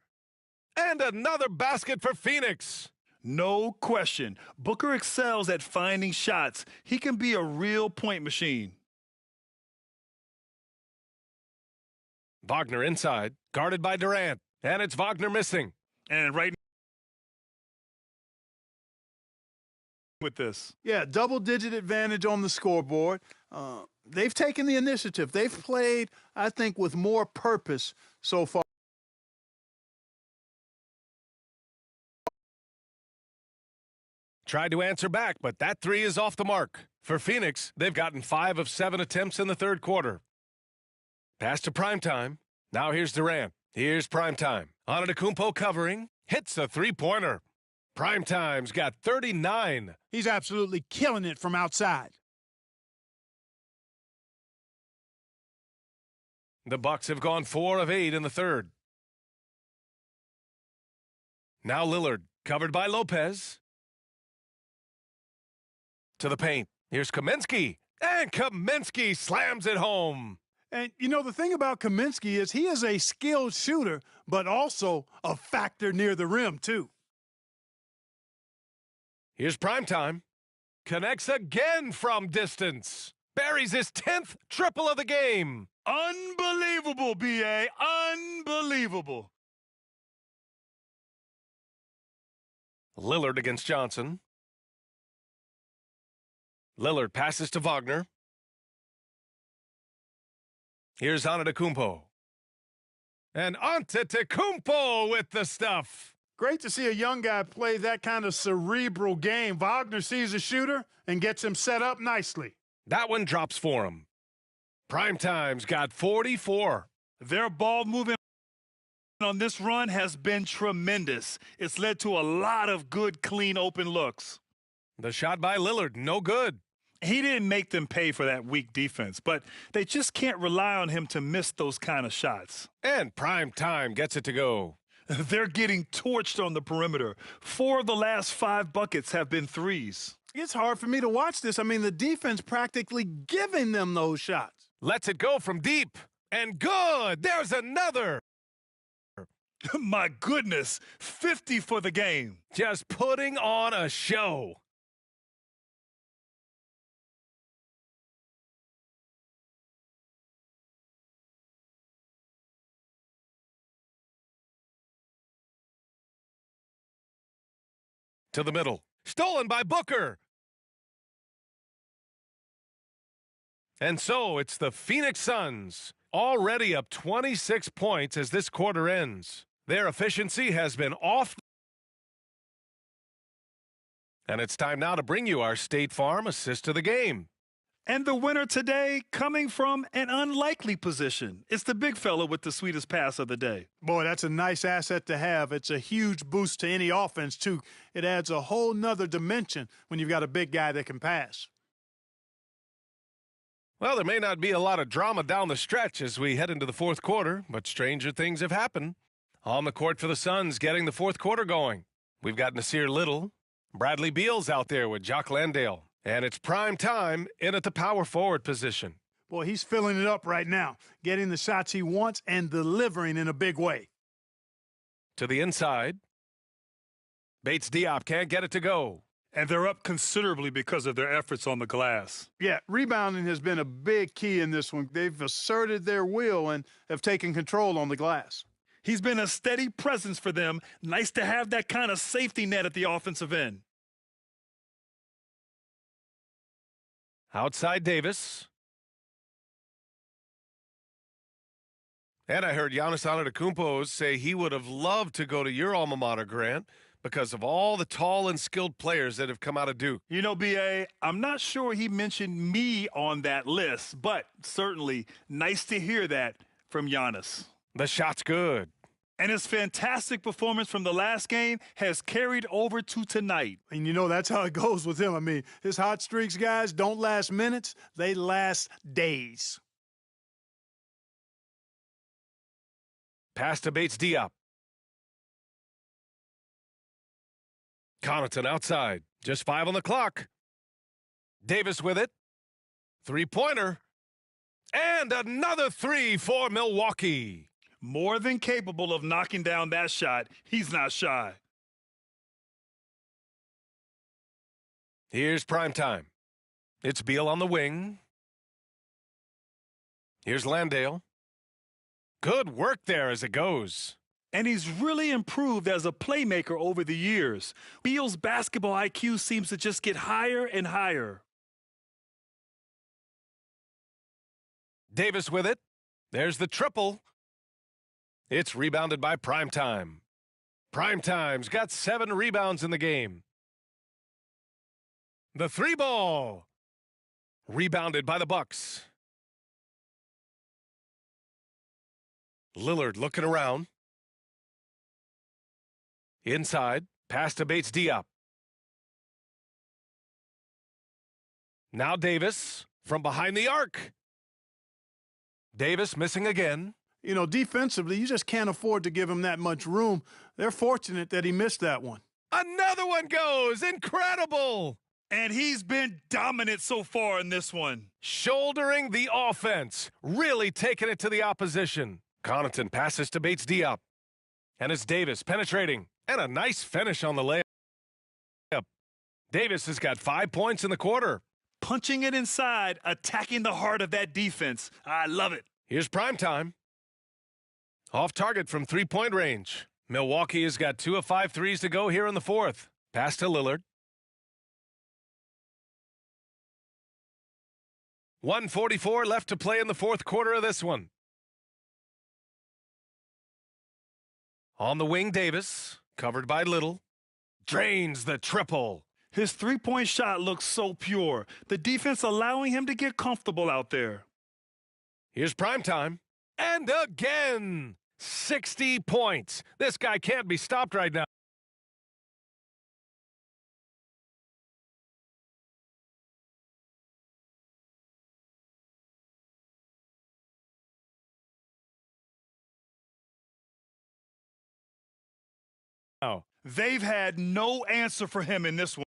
And another basket for Phoenix. No question. Booker excels at finding shots. He can be a real point machine. Wagner inside, guarded by Durant. And it's Wagner missing. And right with this. Yeah, double-digit advantage on the scoreboard. They've taken the initiative. They've played, I think, with more purpose so far. Tried to answer back, but that three is off the mark. For Phoenix, they've gotten 5 of 7 attempts in the third quarter. Pass to Primetime. Now here's Durant. Here's Primetime. Antetokounmpo covering. Hits a three-pointer. Primetime's got 39. He's absolutely killing it from outside. The Bucks have gone 4 of 8 in the third. Now Lillard, covered by Lopez. To the paint. Here's Kaminsky. And Kaminsky slams it home. And, you know, the thing about Kaminsky is he is a skilled shooter, but also a factor near the rim, too. Here's Primetime. Connects again from distance. Buries his 10th triple of the game. Unbelievable, B.A. Unbelievable. Lillard against Johnson. Lillard passes to Wagner. Here's Antetokounmpo. And Antetokounmpo with the stuff. Great to see a young guy play that kind of cerebral game. Wagner sees a shooter and gets him set up nicely. That one drops for him. Primetime's got 44. Their ball movement on this run has been tremendous. It's led to a lot of good, clean, open looks. The shot by Lillard, no good. He didn't make them pay for that weak defense, but they just can't rely on him to miss those kind of shots. And Primetime gets it to go. They're getting torched on the perimeter. 4 of the last 5 buckets have been threes. It's hard for me to watch this. I mean, the defense practically giving them those shots. Lets it go from deep. And good. There's another. My goodness. 50 for the game. Just putting on a show. To the middle. Stolen by Booker. And so it's the Phoenix Suns, already up 26 points as this quarter ends. Their efficiency has been off. And it's time now to bring you our State Farm assist of the game. And the winner today coming from an unlikely position. It's the big fella with the sweetest pass of the day. Boy, that's a nice asset to have. It's a huge boost to any offense, too. It adds a whole nother dimension when you've got a big guy that can pass. Well, there may not be a lot of drama down the stretch as we head into the fourth quarter, but stranger things have happened. On the court for the Suns, getting the fourth quarter going. We've got Nasir Little, Bradley Beal's out there with Jock Landale. And it's prime time in at the power forward position. Boy, he's filling it up right now, getting the shots he wants and delivering in a big way. To the inside. Bates Diop can't get it to go. And they're up considerably because of their efforts on the glass. Yeah, rebounding has been a big key in this one. They've asserted their will and have taken control on the glass. He's been a steady presence for them. Nice to have that kind of safety net at the offensive end. Outside Davis. And I heard Giannis Antetokounmpo say he would have loved to go to your alma mater, Grant, because of all the tall and skilled players that have come out of Duke. You know, B.A., I'm not sure he mentioned me on that list, but certainly nice to hear that from Giannis. The shot's good. And his fantastic performance from the last game has carried over to tonight. And you know, that's how it goes with him. I mean, his hot streaks, guys, don't last minutes. They last days. Pass to Bates Diop. Connaughton outside. Just 5 on the clock. Davis with it. Three-pointer. And another three for Milwaukee. More than capable of knocking down that shot. He's not shy. Here's prime time. It's Beal on the wing. Here's Landale. Good work there as it goes. And he's really improved as a playmaker over the years. Beal's basketball IQ seems to just get higher and higher. Davis with it. There's the triple. It's rebounded by Primetime. Primetime's got 7 rebounds in the game. The 3 ball. Rebounded by the Bucks. Lillard looking around. Inside, pass to Bates Diop. Now Davis from behind the arc. Davis missing again. You know, defensively, you just can't afford to give him that much room. They're fortunate that he missed that one. Another one goes. Incredible. And he's been dominant so far in this one. Shouldering the offense. Really taking it to the opposition. Connaughton passes to Bates Diop. And it's Davis penetrating. And a nice finish on the layup. Davis has got 5 points in the quarter. Punching it inside, attacking the heart of that defense. I love it. Here's Primetime. Off target from 3-point range. Milwaukee has got 2 of 5 threes to go here in the fourth. Pass to Lillard. 1:44 left to play in the fourth quarter of this one. On the wing, Davis, covered by Little, drains the triple. His three-point shot looks so pure. The defense allowing him to get comfortable out there. Here's Primetime. And again, 60 points. This guy can't be stopped right now. They've had no answer for him in this one.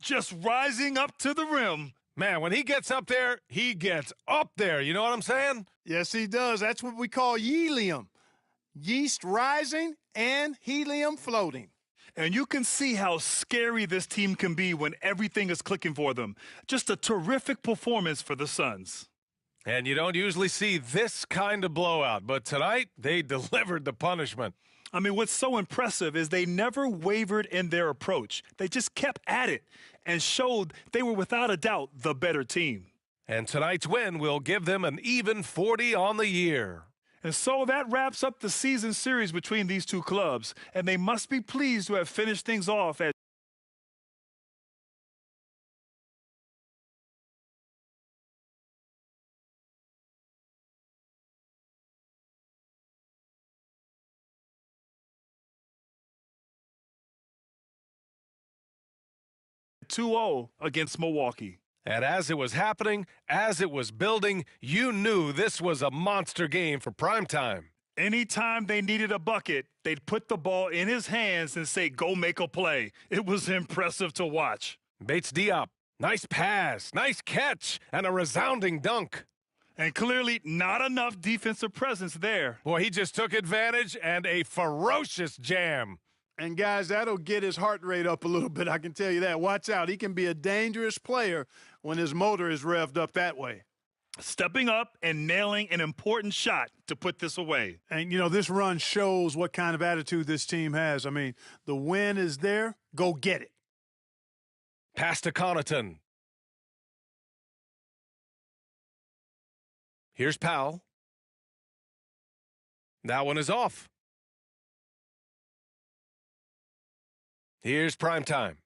Just rising up to the rim. Man, when he gets up there, he gets up there. You know what I'm saying? Yes, he does. That's what we call helium. Yeast rising and helium floating. And you can see how scary this team can be when everything is clicking for them. Just a terrific performance for the Suns. And you don't usually see this kind of blowout, but tonight they delivered the punishment. I mean, what's so impressive is they never wavered in their approach. They just kept at it and showed they were without a doubt the better team. And tonight's win will give them an even 40 on the year. And so that wraps up the season series between these two clubs, and they must be pleased to have finished things off as (2-0) against Milwaukee. And as it was happening, as it was building, you knew this was a monster game for Primetime. Anytime they needed a bucket, they'd put the ball in his hands and say, go make a play. It was impressive to watch. Bates Diop, nice pass, nice catch, and a resounding dunk. And clearly not enough defensive presence there. Boy, he just took advantage and a ferocious jam. And, guys, that'll get his heart rate up a little bit, I can tell you that. Watch out. He can be a dangerous player when his motor is revved up that way. Stepping up and nailing an important shot to put this away. And, you know, this run shows what kind of attitude this team has. I mean, the win is there. Go get it. Pass to Connaughton. Here's Powell. That one is off. Here's prime time.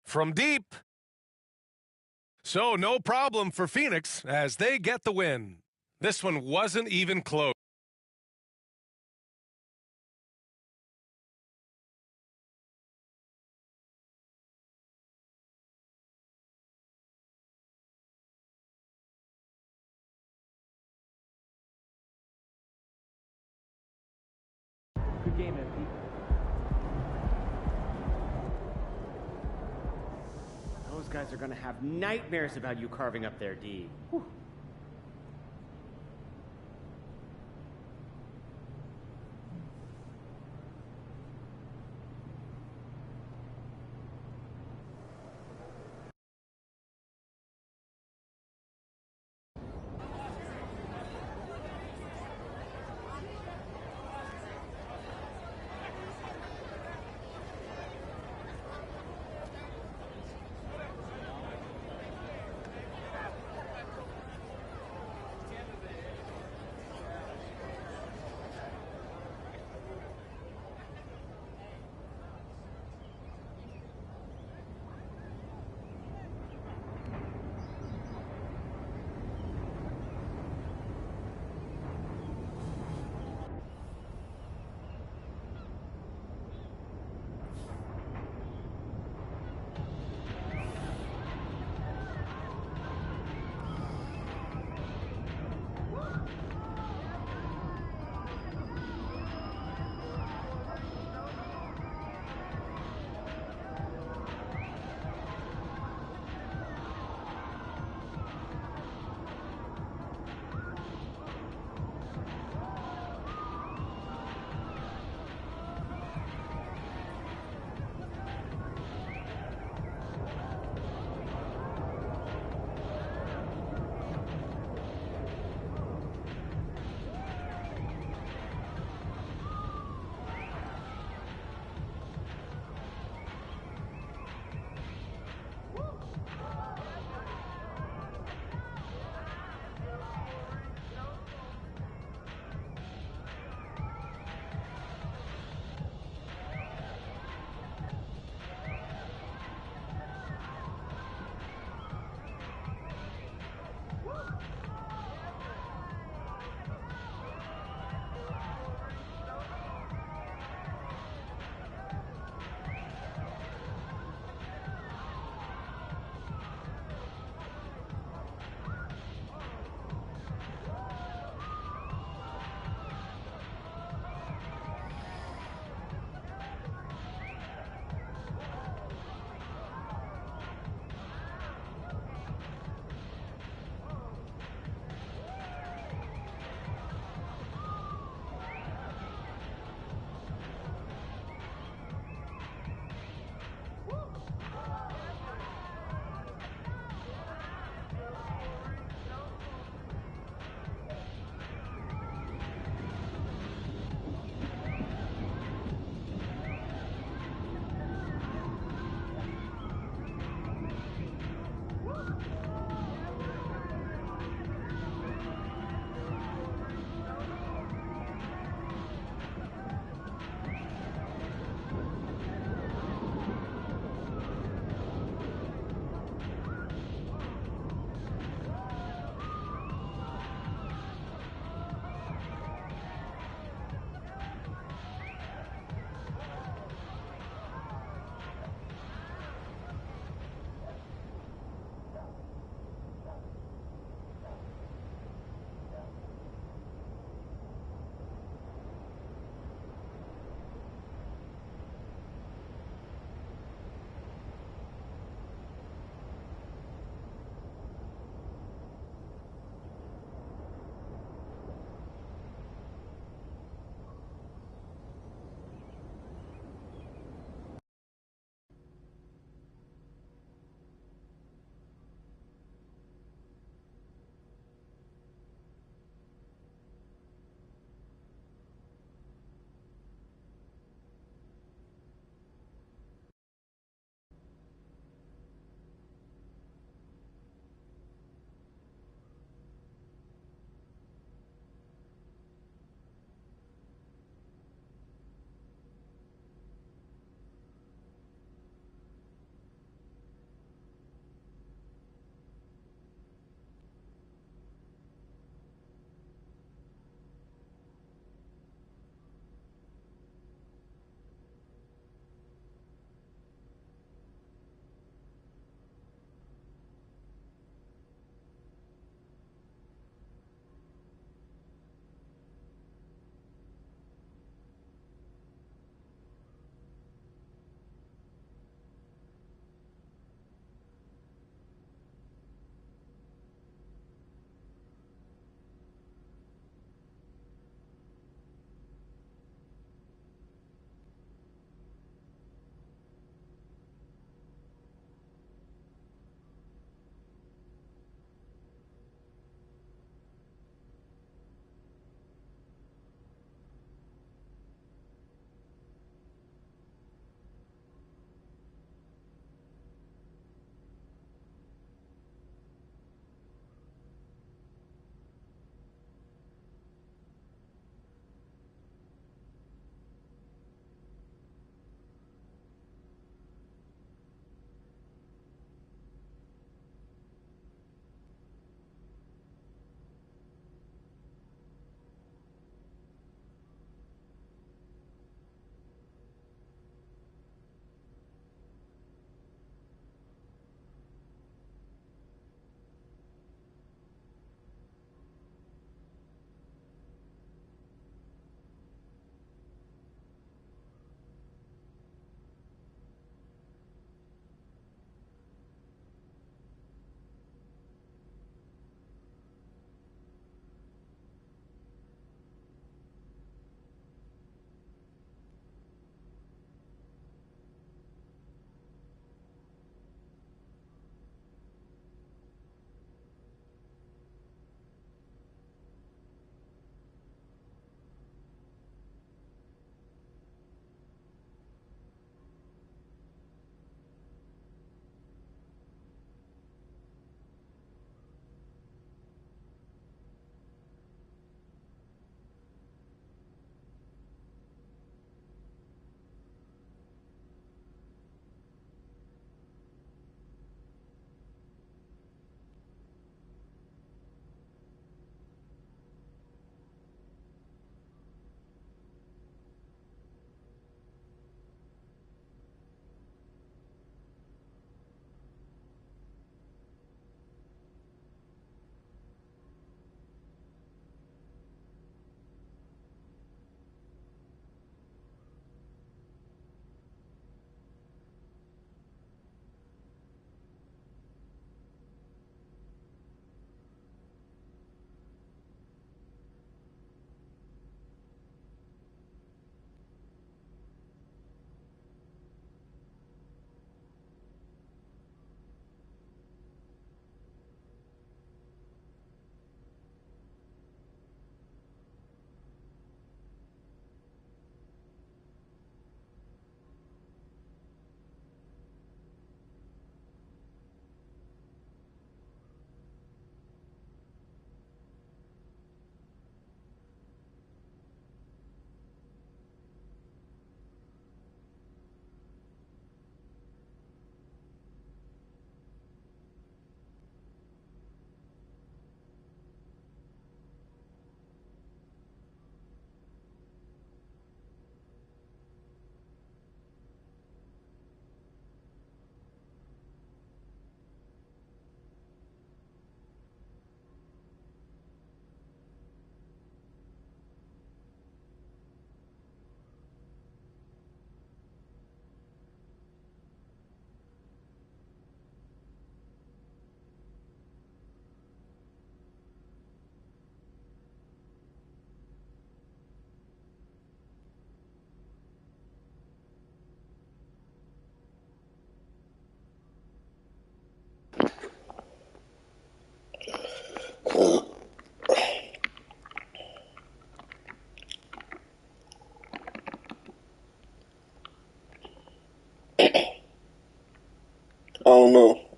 From deep. So no problem for Phoenix as they get the win. This one wasn't even close. Good game, MP. Those guys are going to have nightmares about you carving up their D. Whew.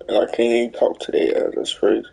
And I can't even talk to their ass. That's crazy.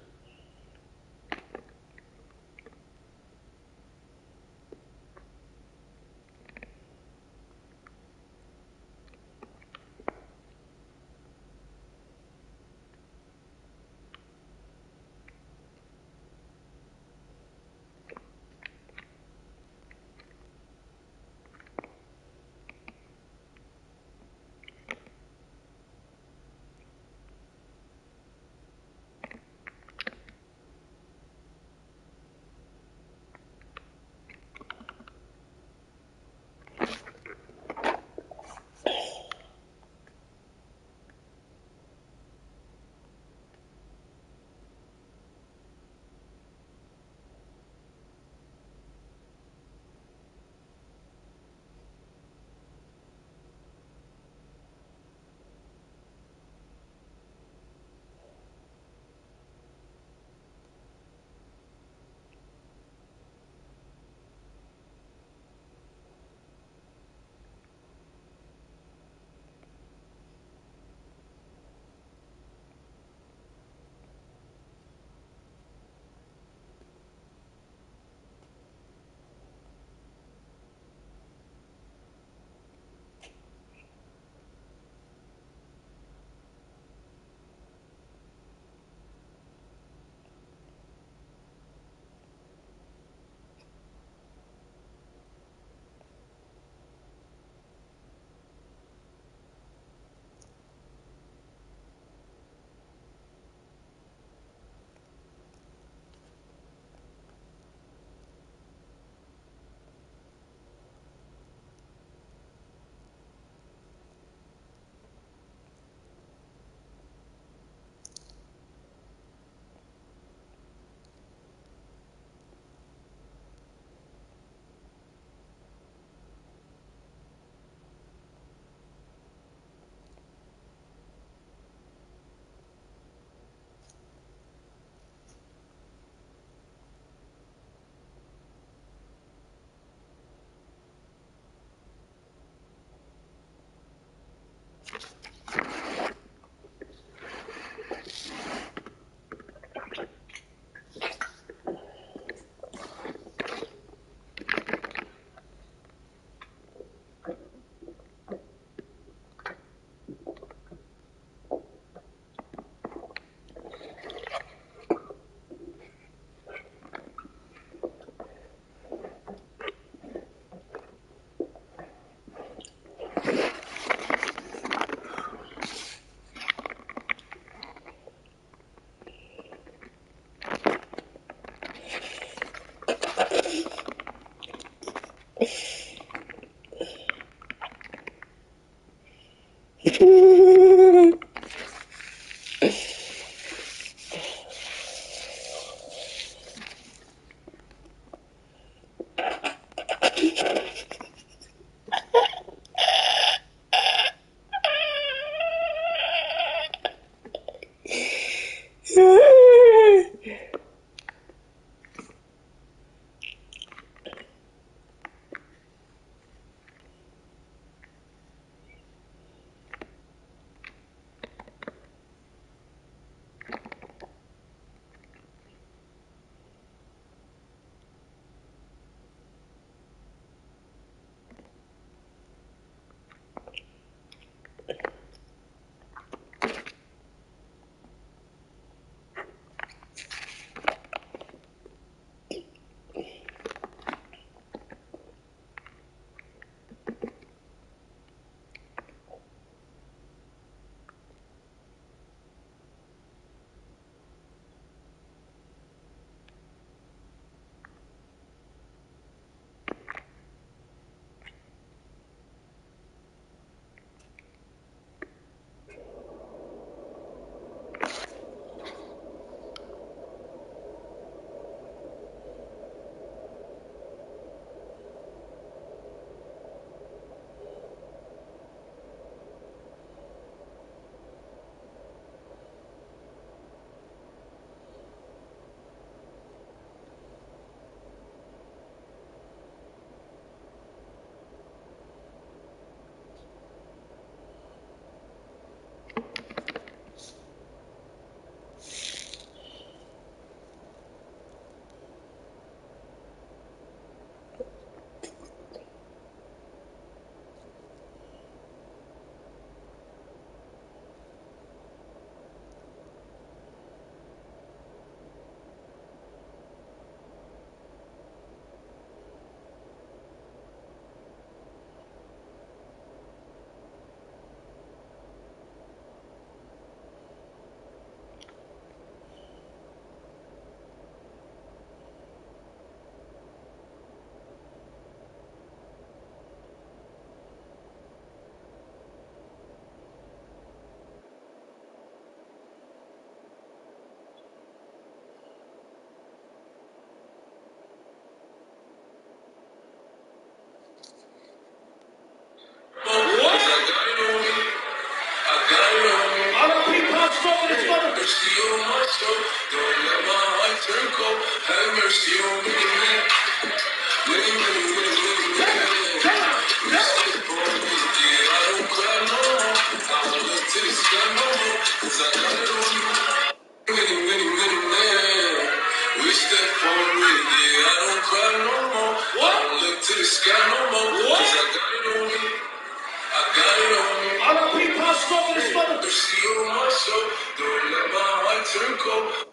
Don't let my heart turn cold.